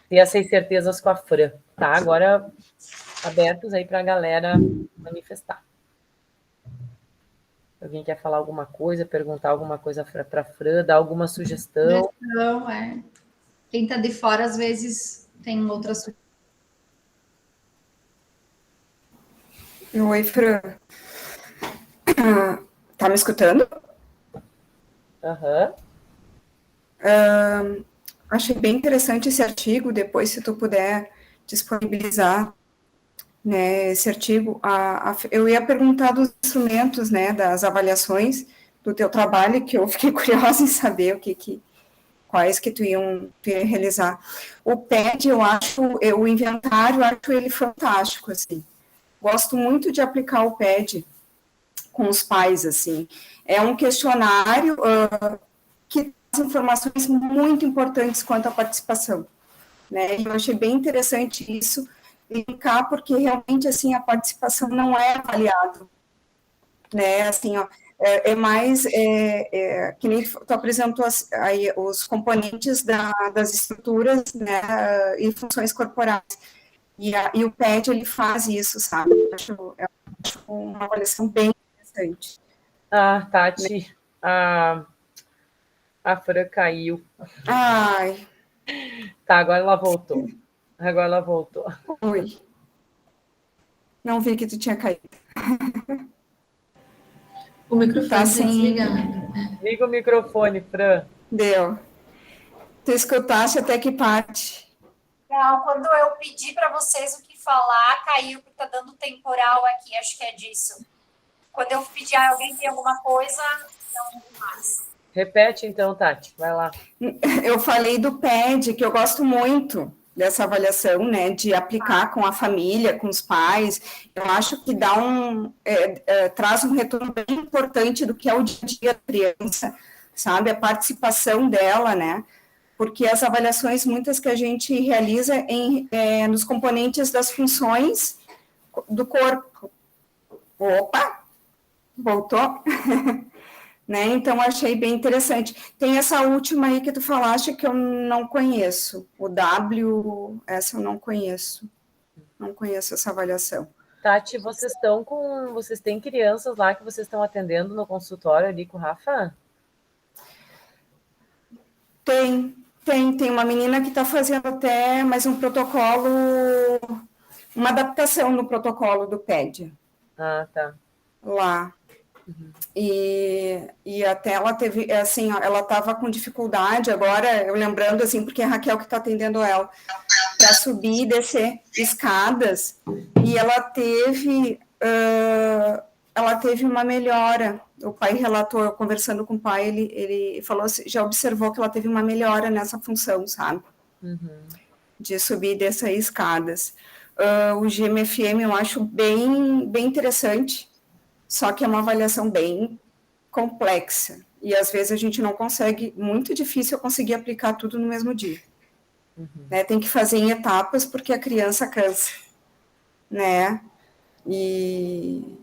ter essas certezas com a Fran, tá? Agora, abertos aí para a galera manifestar. Alguém quer falar alguma coisa, perguntar alguma coisa para a Fran, dar alguma sugestão? Quem está de fora, às vezes, tem outra sugestão. Oi, Fran. Tá me escutando? Achei bem interessante esse artigo. Depois, se tu puder disponibilizar, né, esse artigo. Eu ia perguntar dos instrumentos, né, das avaliações do teu trabalho, que eu fiquei curiosa em saber quais que tu ia realizar. O PED, o inventário, eu acho ele fantástico, assim. Gosto muito de aplicar o PED com os pais, assim. É um questionário que traz informações muito importantes quanto à participação, né? E eu achei bem interessante isso, linkar, porque realmente, assim, a participação não é avaliada, né? Assim, ó, mais que nem tu apresentou aí os componentes das estruturas, né, e funções corporais. E o PET, ele faz isso, sabe? Eu acho uma avaliação bem interessante. Ah, Tati, a Fran caiu. Ai. Tá, agora ela voltou. Oi. Não vi que tu tinha caído. O microfone tá sem... desligando. Liga o microfone, Fran. Deu. Tu escutaste até que parte? Não, quando eu pedi para vocês o que falar, caiu, porque tá dando temporal aqui, acho que é disso. Quando eu pedi a alguém tem alguma coisa, não mais. Repete então, Tati, vai lá. Eu falei do PED, que eu gosto muito dessa avaliação, né, de aplicar com a família, com os pais. Eu acho que dá traz um retorno bem importante do que é o dia a dia da criança, sabe, a participação dela, né, porque as avaliações, muitas que a gente realiza nos componentes das funções do corpo. Opa! Voltou? Né? Então, achei bem interessante. Tem essa última aí que tu falaste que eu não conheço. O W, essa eu não conheço. Não conheço essa avaliação. Tati, vocês têm crianças lá que vocês estão atendendo no consultório ali com o Rafa? Tem uma menina que está fazendo até mais um protocolo, uma adaptação no protocolo do PED. Ah, tá. Lá. Uhum. E até ela teve, assim, ela estava com dificuldade agora, eu lembrando, assim, porque é a Raquel que está atendendo ela, para subir e descer escadas, e ela teve uma melhora. O pai relatou, conversando com o pai, ele falou assim, já observou que ela teve uma melhora nessa função, sabe? Uhum. De subir e descer escadas. O GMFM eu acho bem interessante, só que é uma avaliação bem complexa, e às vezes a gente não consegue, muito difícil eu conseguir aplicar tudo no mesmo dia. Uhum. Né? Tem que fazer em etapas, porque a criança cansa, né? E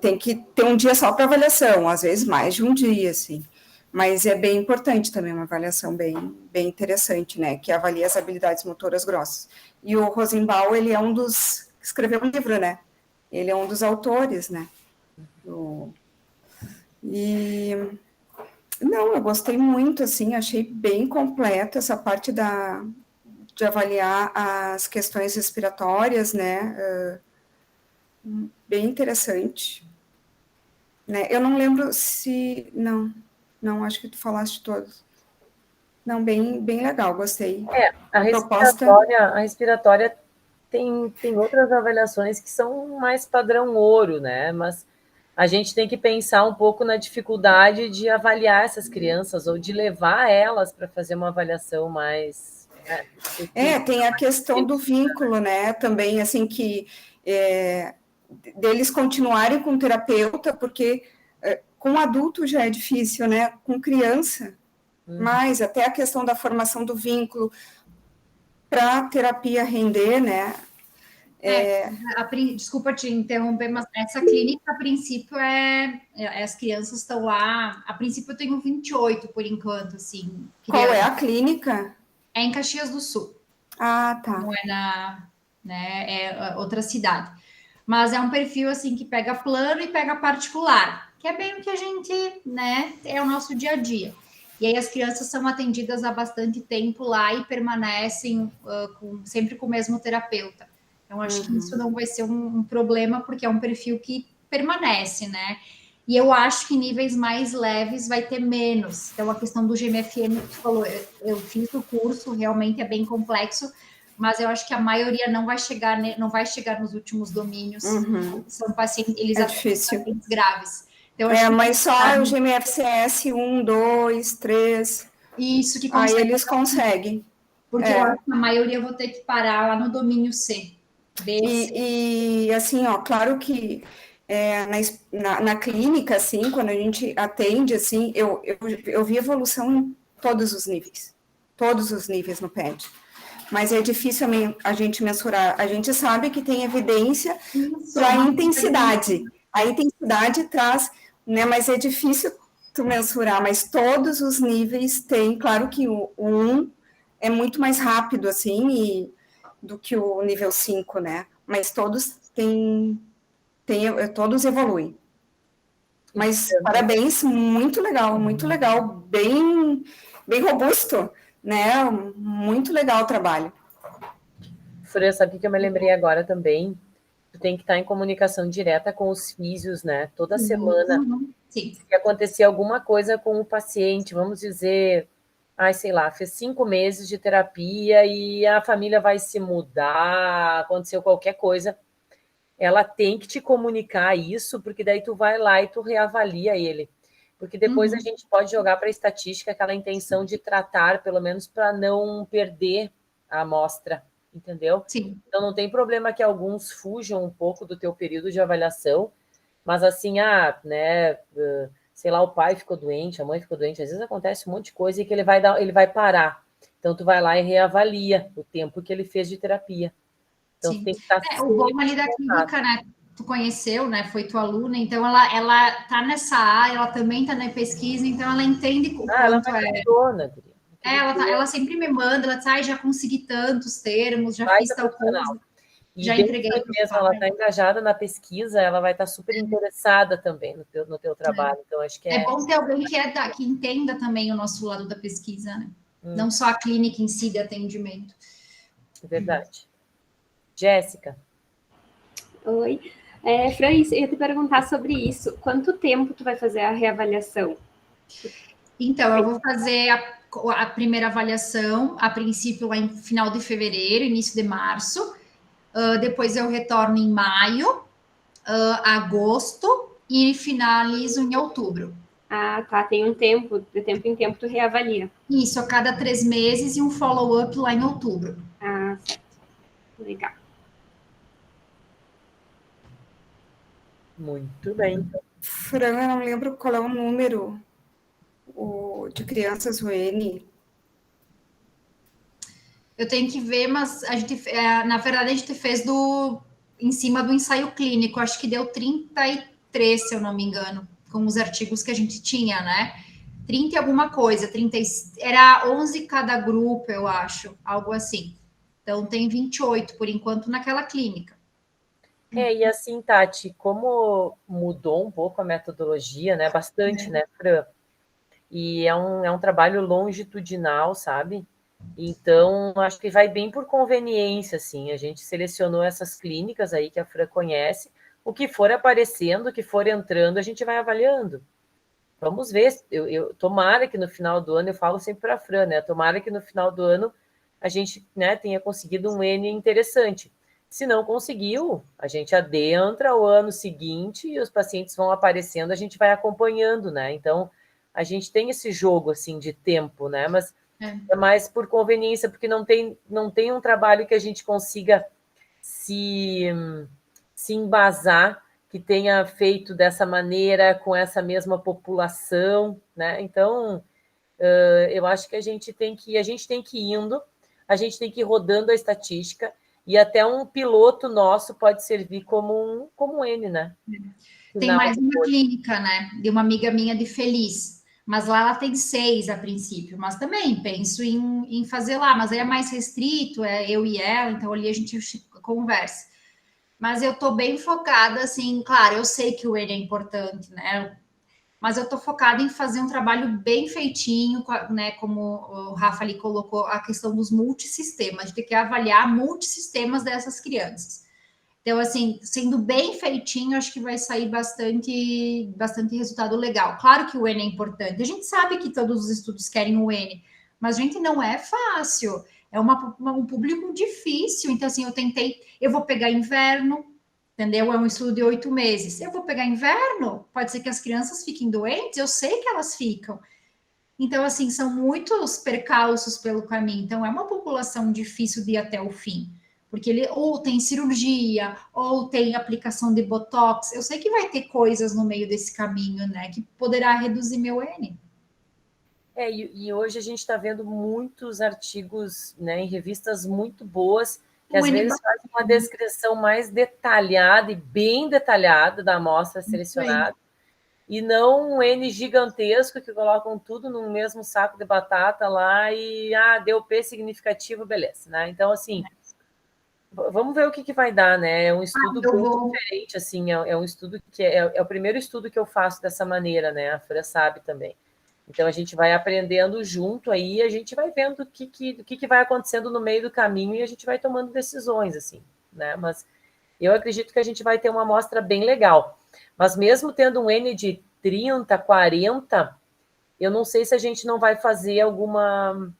tem que ter um dia só para avaliação, às vezes mais de um dia, assim. Mas é bem importante também, uma avaliação bem interessante, né? Que avalia as habilidades motoras grossas. E o Rosenbaum, ele é um dos... escreveu um livro, né? Ele é um dos autores, né? Não, eu gostei muito, assim, achei bem completo essa parte de avaliar as questões respiratórias, né? Bem interessante. Né? Eu não lembro se... Não, acho que tu falaste todos. Não, bem legal, gostei. A respiratória tem outras avaliações que são mais padrão ouro, né? Mas a gente tem que pensar um pouco na dificuldade de avaliar essas crianças ou de levar elas para fazer uma avaliação mais... tem a questão do vínculo, né? Também, assim, que deles continuarem com o terapeuta, porque com adulto já é difícil, né? Com criança, mas até a questão da formação do vínculo para a terapia render, né? Desculpa te interromper, mas essa clínica, a princípio, as crianças estão lá. A princípio, eu tenho 28 por enquanto, assim. Qual é a clínica? É em Caxias do Sul. Ah, tá. Não é outra cidade. Mas é um perfil, assim, que pega plano e pega particular, que é bem o que a gente, né, é o nosso dia a dia. E aí as crianças são atendidas há bastante tempo lá e permanecem sempre com o mesmo terapeuta. Então, acho que isso não vai ser um problema, porque é um perfil que permanece, né? E eu acho que níveis mais leves vai ter menos. Então, a questão do GMFM que tu falou, eu fiz o curso, realmente é bem complexo, mas eu acho que a maioria não vai chegar nos últimos domínios. São pacientes, eles atendem pacientes graves. Então, acho que mas só o GMFCS 1, 2, 3, isso que aí consegue, eles conseguem. porque eu acho que a maioria eu vou ter que parar lá no domínio C. E assim, ó, claro que na clínica, assim, quando a gente atende, assim, eu vi evolução em todos os níveis no PED. Mas é difícil a gente mensurar. A gente sabe que tem evidência para a intensidade. A intensidade traz, né? Mas é difícil tu mensurar. Mas todos os níveis têm, claro que o 1 é muito mais rápido, assim, do que o nível 5, né? Mas todos todos evoluem. Mas parabéns, muito legal, bem robusto, né? Muito legal o trabalho. Fran, sabe o que eu me lembrei agora também? Tu tem que estar em comunicação direta com os físios, né? Toda semana. Sim. Se acontecer alguma coisa com o paciente, vamos dizer, sei lá, fez 5 meses de terapia e a família vai se mudar, aconteceu qualquer coisa, ela tem que te comunicar isso, porque daí tu vai lá e tu reavalia ele. Porque depois a gente pode jogar para a estatística aquela intenção de tratar, pelo menos para não perder a amostra, entendeu? Sim. Então não tem problema que alguns fujam um pouco do teu período de avaliação, mas assim, né, sei lá, o pai ficou doente, a mãe ficou doente, às vezes acontece um monte de coisa e que ele vai parar. Então tu vai lá e reavalia o tempo que ele fez de terapia. Então, sim. tem que estar o bom ali da clínica, né? Tu conheceu, né? Foi tua aluna, então ela tá nessa área, ela também tá na pesquisa, então ela entende o quanto ela sempre me manda, ela diz, já consegui tantos termos, já fiz tal coisa, já entreguei mesmo, ela está engajada na pesquisa, ela vai estar super interessada também no teu trabalho. Então, acho que é bom ter alguém que entenda também o nosso lado da pesquisa, né? Não só a clínica em si de atendimento. Verdade. Jéssica. Oi. Fran, eu ia te perguntar sobre isso. Quanto tempo tu vai fazer a reavaliação? Então, eu vou fazer a primeira avaliação, a princípio, lá em final de fevereiro, início de março. Depois eu retorno em maio, agosto e finalizo em outubro. Ah, tá. Tem um tempo, de tempo em tempo tu reavalia. Isso, a cada 3 meses e um follow-up lá em outubro. Ah, certo. Legal. Muito bem. Fran, eu não lembro qual é o número de crianças UN. Eu tenho que ver, mas a gente, na verdade, a gente fez em cima do ensaio clínico, acho que deu 33, se eu não me engano, com os artigos que a gente tinha, né? 30 e alguma coisa, era 11 cada grupo, eu acho, algo assim. Então, tem 28, por enquanto, naquela clínica. E assim, Tati, como mudou um pouco a metodologia, né? Bastante, né, Fran? E é um trabalho longitudinal, sabe? Então, acho que vai bem por conveniência, assim. A gente selecionou essas clínicas aí que a Fran conhece. O que for aparecendo, o que for entrando, a gente vai avaliando. Vamos ver. Tomara que no final do ano, eu falo sempre para a Fran, né? Tomara que no final do ano a gente, né, tenha conseguido um N interessante. Se não conseguiu, a gente adentra o ano seguinte e os pacientes vão aparecendo, a gente vai acompanhando, né? Então, a gente tem esse jogo, assim, de tempo, né? Mas é mais por conveniência, porque não tem um trabalho que a gente consiga se embasar, que tenha feito dessa maneira, com essa mesma população, né? Então, eu acho que a gente tem que ir indo, a gente tem que ir rodando a estatística, e até um piloto nosso pode servir como um N, né? Tem mais uma clínica, né? De uma amiga minha de Feliz, mas lá ela tem 6 a princípio, mas também penso em fazer lá, mas aí é mais restrito, é eu e ela, então ali a gente conversa. Mas eu estou bem focada, assim, claro, eu sei que o N é importante, né? Mas eu estou focada em fazer um trabalho bem feitinho, né? Como o Rafa ali colocou, a questão dos multissistemas, de ter que avaliar multissistemas dessas crianças. Então, assim, sendo bem feitinho, acho que vai sair bastante resultado legal. Claro que o N é importante. A gente sabe que todos os estudos querem o N, mas, gente, não é fácil. É um público difícil. Então, assim, eu vou pegar inverno, entendeu? É um estudo de 8 meses. Eu vou pegar inverno, pode ser que as crianças fiquem doentes, eu sei que elas ficam. Então, assim, são muitos percalços pelo caminho. Então, é uma população difícil de ir até o fim. Porque ele ou tem cirurgia, ou tem aplicação de botox. Eu sei que vai ter coisas no meio desse caminho, né? Que poderá reduzir meu N. E hoje a gente está vendo muitos artigos, né, em revistas muito boas, que às vezes fazem uma descrição mais detalhada e bem detalhada da amostra selecionada, e não um N gigantesco que colocam tudo no mesmo saco de batata lá e deu P significativo, beleza, né? Então, assim, vamos ver o que vai dar, né? É um estudo muito diferente, assim, é um estudo que é o primeiro estudo que eu faço dessa maneira, né? A Fran sabe também. Então, a gente vai aprendendo junto aí, a gente vai vendo o que vai acontecendo no meio do caminho e a gente vai tomando decisões, assim, né? Mas eu acredito que a gente vai ter uma amostra bem legal. Mas mesmo tendo um N de 30, 40, eu não sei se a gente não vai fazer alguma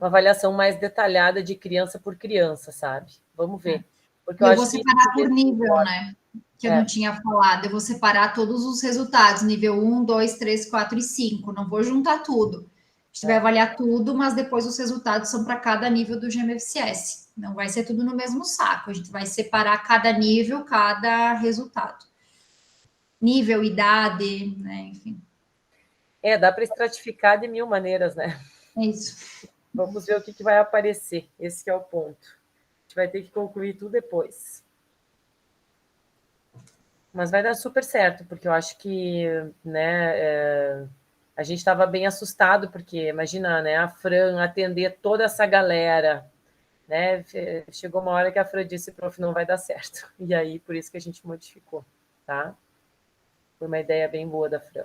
uma avaliação mais detalhada de criança por criança, sabe? Vamos ver. Porque eu vou separar por nível, né? Que eu não tinha falado. Eu vou separar todos os resultados, nível 1, 2, 3, 4 e 5. Não vou juntar tudo. A gente vai avaliar tudo, mas depois os resultados são para cada nível do GMFCS. Não vai ser tudo no mesmo saco. A gente vai separar cada nível, cada resultado. Nível, idade, né? Enfim. Dá para estratificar de 1000 maneiras, né? É isso. Vamos ver o que vai aparecer. Esse que é o ponto. A gente vai ter que concluir tudo depois. Mas vai dar super certo, porque eu acho que, né, a gente estava bem assustado, porque imagina, né, a Fran atender toda essa galera, né? Chegou uma hora que a Fran disse, prof, não vai dar certo. E aí, por isso que a gente modificou, tá? Foi uma ideia bem boa da Fran.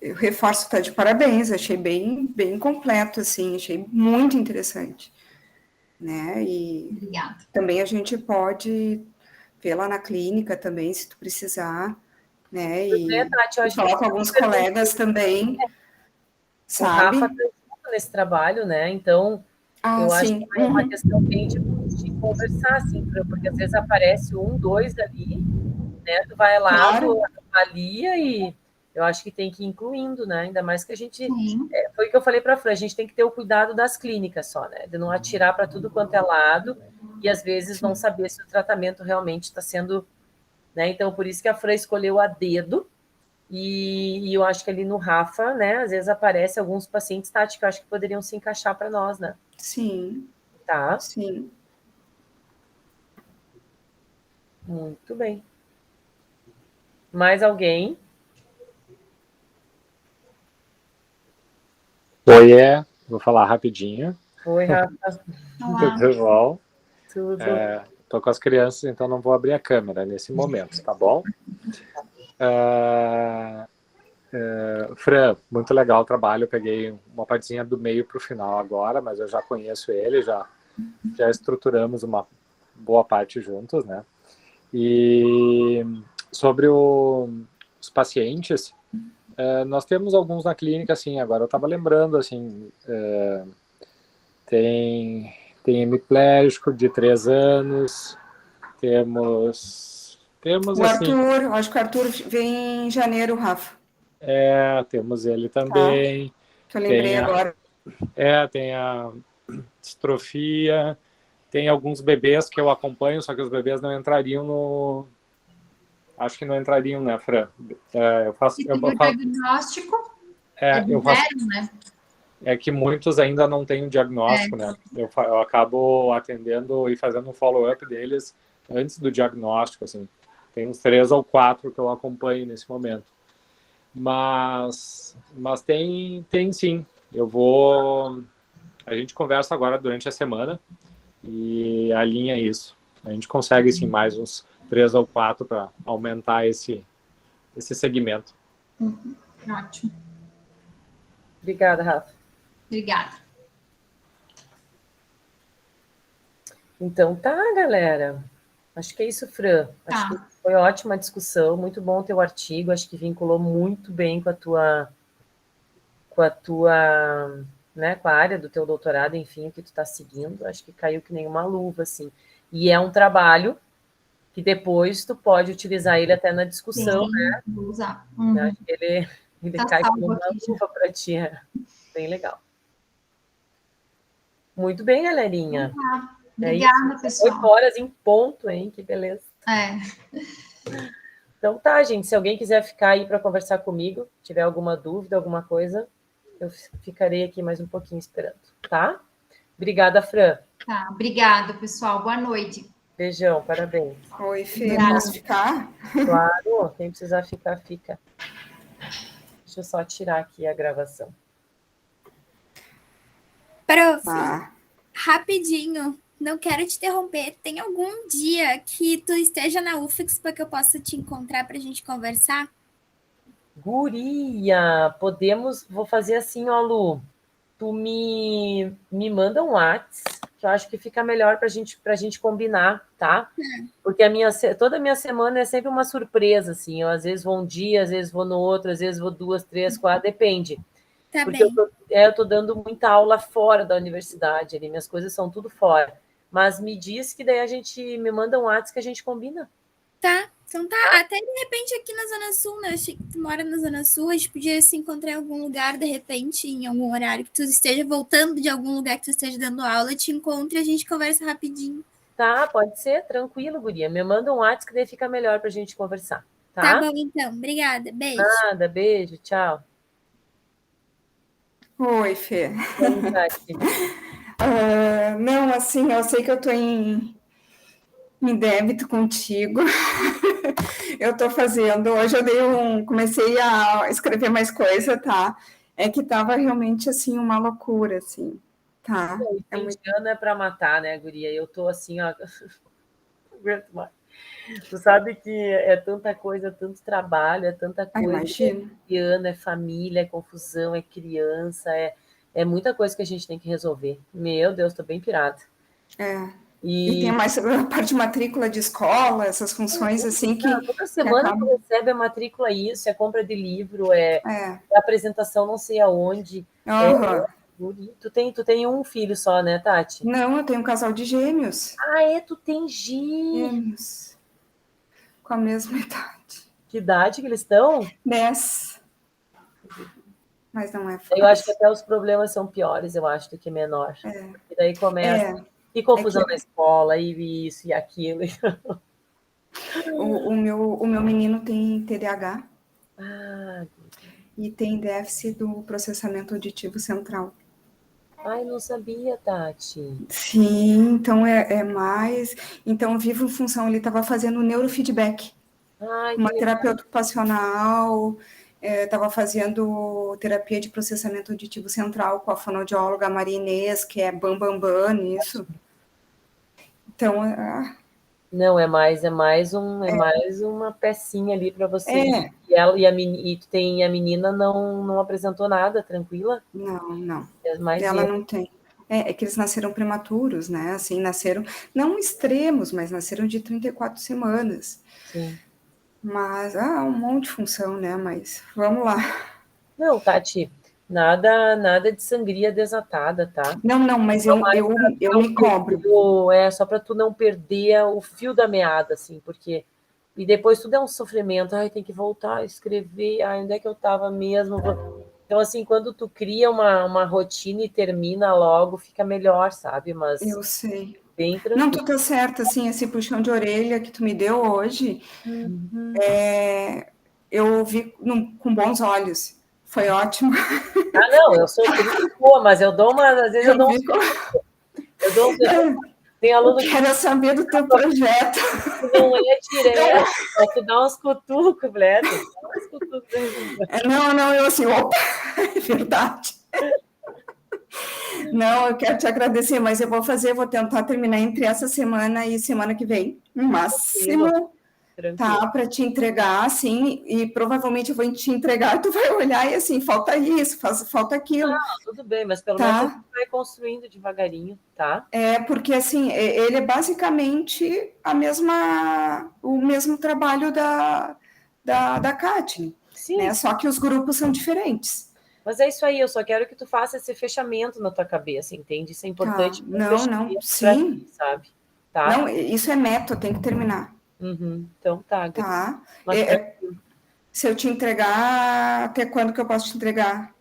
Eu reforço, tá de parabéns, achei bem completo, assim, achei muito interessante, né, e Obrigada. também a gente pode ver lá na clínica também, se tu precisar, né, e Tati, eu acho falar que com alguns colegas também, sabe? O Rafa está junto nesse trabalho, né, então eu acho sim. que é uma questão bem de conversar, assim, porque às vezes aparece 1, 2 ali, né, tu vai lá, Claro. tu avalia e eu acho que tem que ir incluindo, né? Ainda mais que a gente... foi o que eu falei para a Fran, a gente tem que ter o cuidado das clínicas só, né? De não atirar para tudo quanto é lado e, às vezes, não saber se o tratamento realmente está sendo... né? Então, por isso que a Fran escolheu a dedo e eu acho que ali no Rafa, né? Às vezes aparece alguns pacientes, Tati, que eu acho que poderiam se encaixar para nós, né? Sim. Tá? Sim. Muito bem. Mais alguém? Oiê, vou falar rapidinho. Oi, Rafa. Tudo bom? Tudo. Tô com as crianças, então não vou abrir a câmera nesse momento, tá bom? Fran, muito legal o trabalho. Eu peguei uma partezinha do meio para o final agora, mas eu já conheço ele, já estruturamos uma boa parte juntos, né? E sobre os pacientes, nós temos alguns na clínica, assim, agora eu estava lembrando, assim, tem hemiplégico de 3 anos, temos O assim... Arthur, acho que o Arthur vem em janeiro, Rafa. Temos ele também. Tá. Que eu lembrei agora. Tem a distrofia, tem alguns bebês que eu acompanho, só que os bebês não entrariam no... Acho que não entrariam, né, Fran? Eu faço... O diagnóstico eu faço... zero, né? É que muitos ainda não têm o diagnóstico, né? Eu acabo atendendo e fazendo um follow-up deles antes do diagnóstico, assim. Tem uns 3 ou 4 que eu acompanho nesse momento. Mas tem sim. A gente conversa agora durante a semana e alinha isso. A gente consegue, sim, mais uns 3 ou 4 para aumentar esse segmento. Ótimo. Obrigada, Rafa. Obrigada. Então tá, galera. Acho que é isso, Fran. Acho que foi ótima a discussão, muito bom teu artigo, acho que vinculou muito bem com a tua, né, com a área do teu doutorado, enfim, o que tu tá seguindo, acho que caiu que nem uma luva, assim. E é um trabalho que depois tu pode utilizar ele até na discussão, Sim, né? vou usar. Eu acho que ele Tá cai como salvo uma aqui já. luva para ti. Bem legal. Muito bem, galerinha. É isso. Obrigada, pessoal. 8 horas em ponto, hein? Que beleza. Então tá, gente. Se alguém quiser ficar aí para conversar comigo, tiver alguma dúvida, alguma coisa, eu ficarei aqui mais um pouquinho esperando, tá? Obrigada, Fran. Tá, obrigada, pessoal. Boa noite. Beijão, parabéns. Oi, Fê, Obrigada. posso ficar? Claro, quem precisar ficar, fica. Deixa eu só tirar aqui a gravação. Prof, Ah, rapidinho, não quero te interromper. Tem algum dia que tu esteja na UFIX para que eu possa te encontrar para a gente conversar? Guria, podemos... Vou fazer assim, ó, Lu. Tu me manda um WhatsApp, que eu acho que fica melhor pra gente combinar, tá? Porque toda a minha semana é sempre uma surpresa, assim. Eu às vezes vou um dia, às vezes vou no outro, às vezes vou 2, 3, 4, depende. Tá Porque bem. eu tô dando muita aula fora da universidade, ali, minhas coisas são tudo fora. Mas me diz que daí a gente me manda um WhatsApp que a gente combina. Tá, então tá. Até de repente aqui na Zona Sul, né? Eu achei que tu mora na Zona Sul, a gente podia se encontrar em algum lugar, de repente, em algum horário que tu esteja voltando de algum lugar que tu esteja dando aula, te encontre e a gente conversa rapidinho. Tá, pode ser, tranquilo, guria. Me manda um WhatsApp que daí fica melhor pra gente conversar, Tá tá? bom, então. Obrigada. Beijo. Nada, beijo, tchau. oi, Fê. Vamos lá, aqui. Não, assim, eu sei que eu estou em débito contigo. Eu estou fazendo. Hoje comecei a escrever mais coisa, tá? É que estava realmente assim uma loucura, assim, tá? O fim de ano é para matar, né, guria? Eu tô assim, ó. Não aguento mais. Tu sabe que é tanta coisa, tanto trabalho, é tanta coisa. Imagino. É ano, é família, é confusão, é criança, é muita coisa que a gente tem que resolver. Meu Deus, tô bem pirada. E tem mais a parte de matrícula de escola, essas funções assim que. Toda semana tu recebe a matrícula, isso, é compra de livro, é apresentação não sei aonde. Tu tem um filho só, né, Tati? Não, eu tenho um casal de gêmeos. Ah, tu tem gêmeos. Com a mesma idade. Que idade que eles estão? 10. Mas não é fácil. Eu acho que até os problemas são piores, eu acho, do que menor. E daí começa... E confusão na escola, e isso e aquilo. O meu menino tem TDAH. Ah, e tem déficit do processamento auditivo central. Ai, não sabia, Tati. Sim, então é mais... Então, vivo em função, ele estava fazendo neurofeedback. Uma terapia ocupacional, estava fazendo terapia de processamento auditivo central com a fonoaudióloga Maria Inês, que é bam nisso. Então, não, é mais uma pecinha ali para você. E tu tem a menina não apresentou nada, tranquila? Não. Mais ela não tem. É que eles nasceram prematuros, né? Assim, nasceram, não extremos, mas nasceram de 34 semanas. Sim. Mas, um monte de função, né? Mas, vamos lá. Não, Tati, nada de sangria desatada, tá? Não, mas eu me cobro. É só para tu não perder o fio da meada, assim, porque... E depois tudo é um sofrimento. Ai, tem que voltar a escrever. Ai, onde é que eu estava mesmo? Então, assim, quando tu cria uma rotina e termina logo, fica melhor, sabe? Mas... Eu sei. Bem tranquilo. Não, tu tá certa, assim, esse puxão de orelha que tu me deu hoje, eu vi com bons olhos. Foi ótimo. Não, eu sou muito boa, mas eu dou às vezes tem aluno que quero saber do teu projeto. Não é direto, só tu dá uns cutucos, Bledo. Não, eu assim, opa, é verdade. Não, eu quero te agradecer, mas eu vou tentar terminar entre essa semana e semana que vem, no máximo, tá? Para te entregar, assim, e provavelmente eu vou te entregar, tu vai olhar e assim, falta isso, falta aquilo. Tudo bem, mas pelo menos tu vai construindo devagarinho, tá? Porque assim, ele é basicamente o mesmo trabalho da Katine, né? Só que os grupos são diferentes. Mas é isso aí, eu só quero que tu faça esse fechamento na tua cabeça, entende? Isso é importante. Não, sim. Ti, sabe? tá? Não, isso é meta, eu tenho que terminar. Uhum. Então tá. Tá? Mas Se eu te entregar, até quando que eu posso te entregar?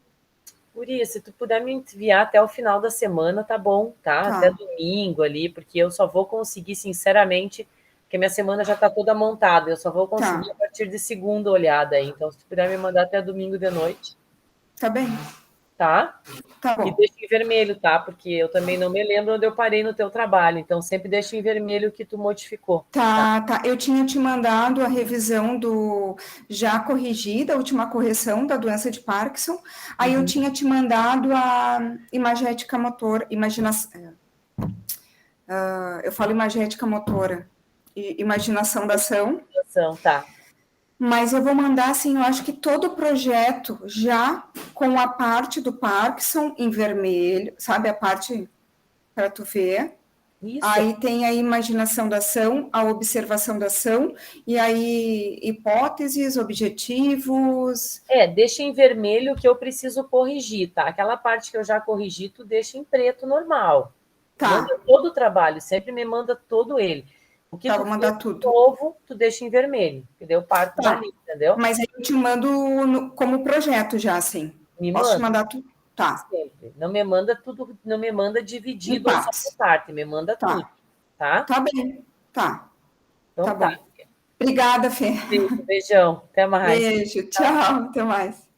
Guria, se tu puder me enviar até o final da semana, tá bom, tá? Tá. Até domingo ali, porque eu só vou conseguir, sinceramente, porque minha semana já tá toda montada, eu só vou conseguir Tá. a partir de segunda olhada aí. Então, se tu puder me mandar até domingo de noite, Tá bem? tá? Tá E bom. deixa em vermelho, tá? Porque eu também não me lembro onde eu parei no teu trabalho, então sempre deixa em vermelho o que tu modificou. Tá. Eu tinha te mandado a revisão já corrigida, a última correção da doença de Parkinson. Aí eu tinha te mandado a imagética motora, eu falo imagética motora, imaginação da ação. Tá. Mas eu vou mandar, assim, eu acho que todo o projeto já com a parte do Parkinson em vermelho, sabe? A parte para tu ver. Isso. Aí tem a imaginação da ação, a observação da ação, e aí hipóteses, objetivos. Deixa em vermelho o que eu preciso corrigir, tá? Aquela parte que eu já corrigi, tu deixa em preto normal. Tá. Manda todo o trabalho, sempre me manda todo ele. O que Tá, tu vou mandar fez tudo. novo, tu deixa em vermelho, entendeu? Eu parto Tá. dali, entendeu? Mas aí eu te mando como projeto já, assim. Me Posso te manda mandar tudo? Tá. sempre. Não me manda tudo, não me manda dividido Em ou só partes. por parte, me manda Tá. tudo, tá? Tá bem. Tá. Então Tá bom. tá. Obrigada, Fê. Beijo, beijão. Até mais. Beijo. Tchau. Até mais.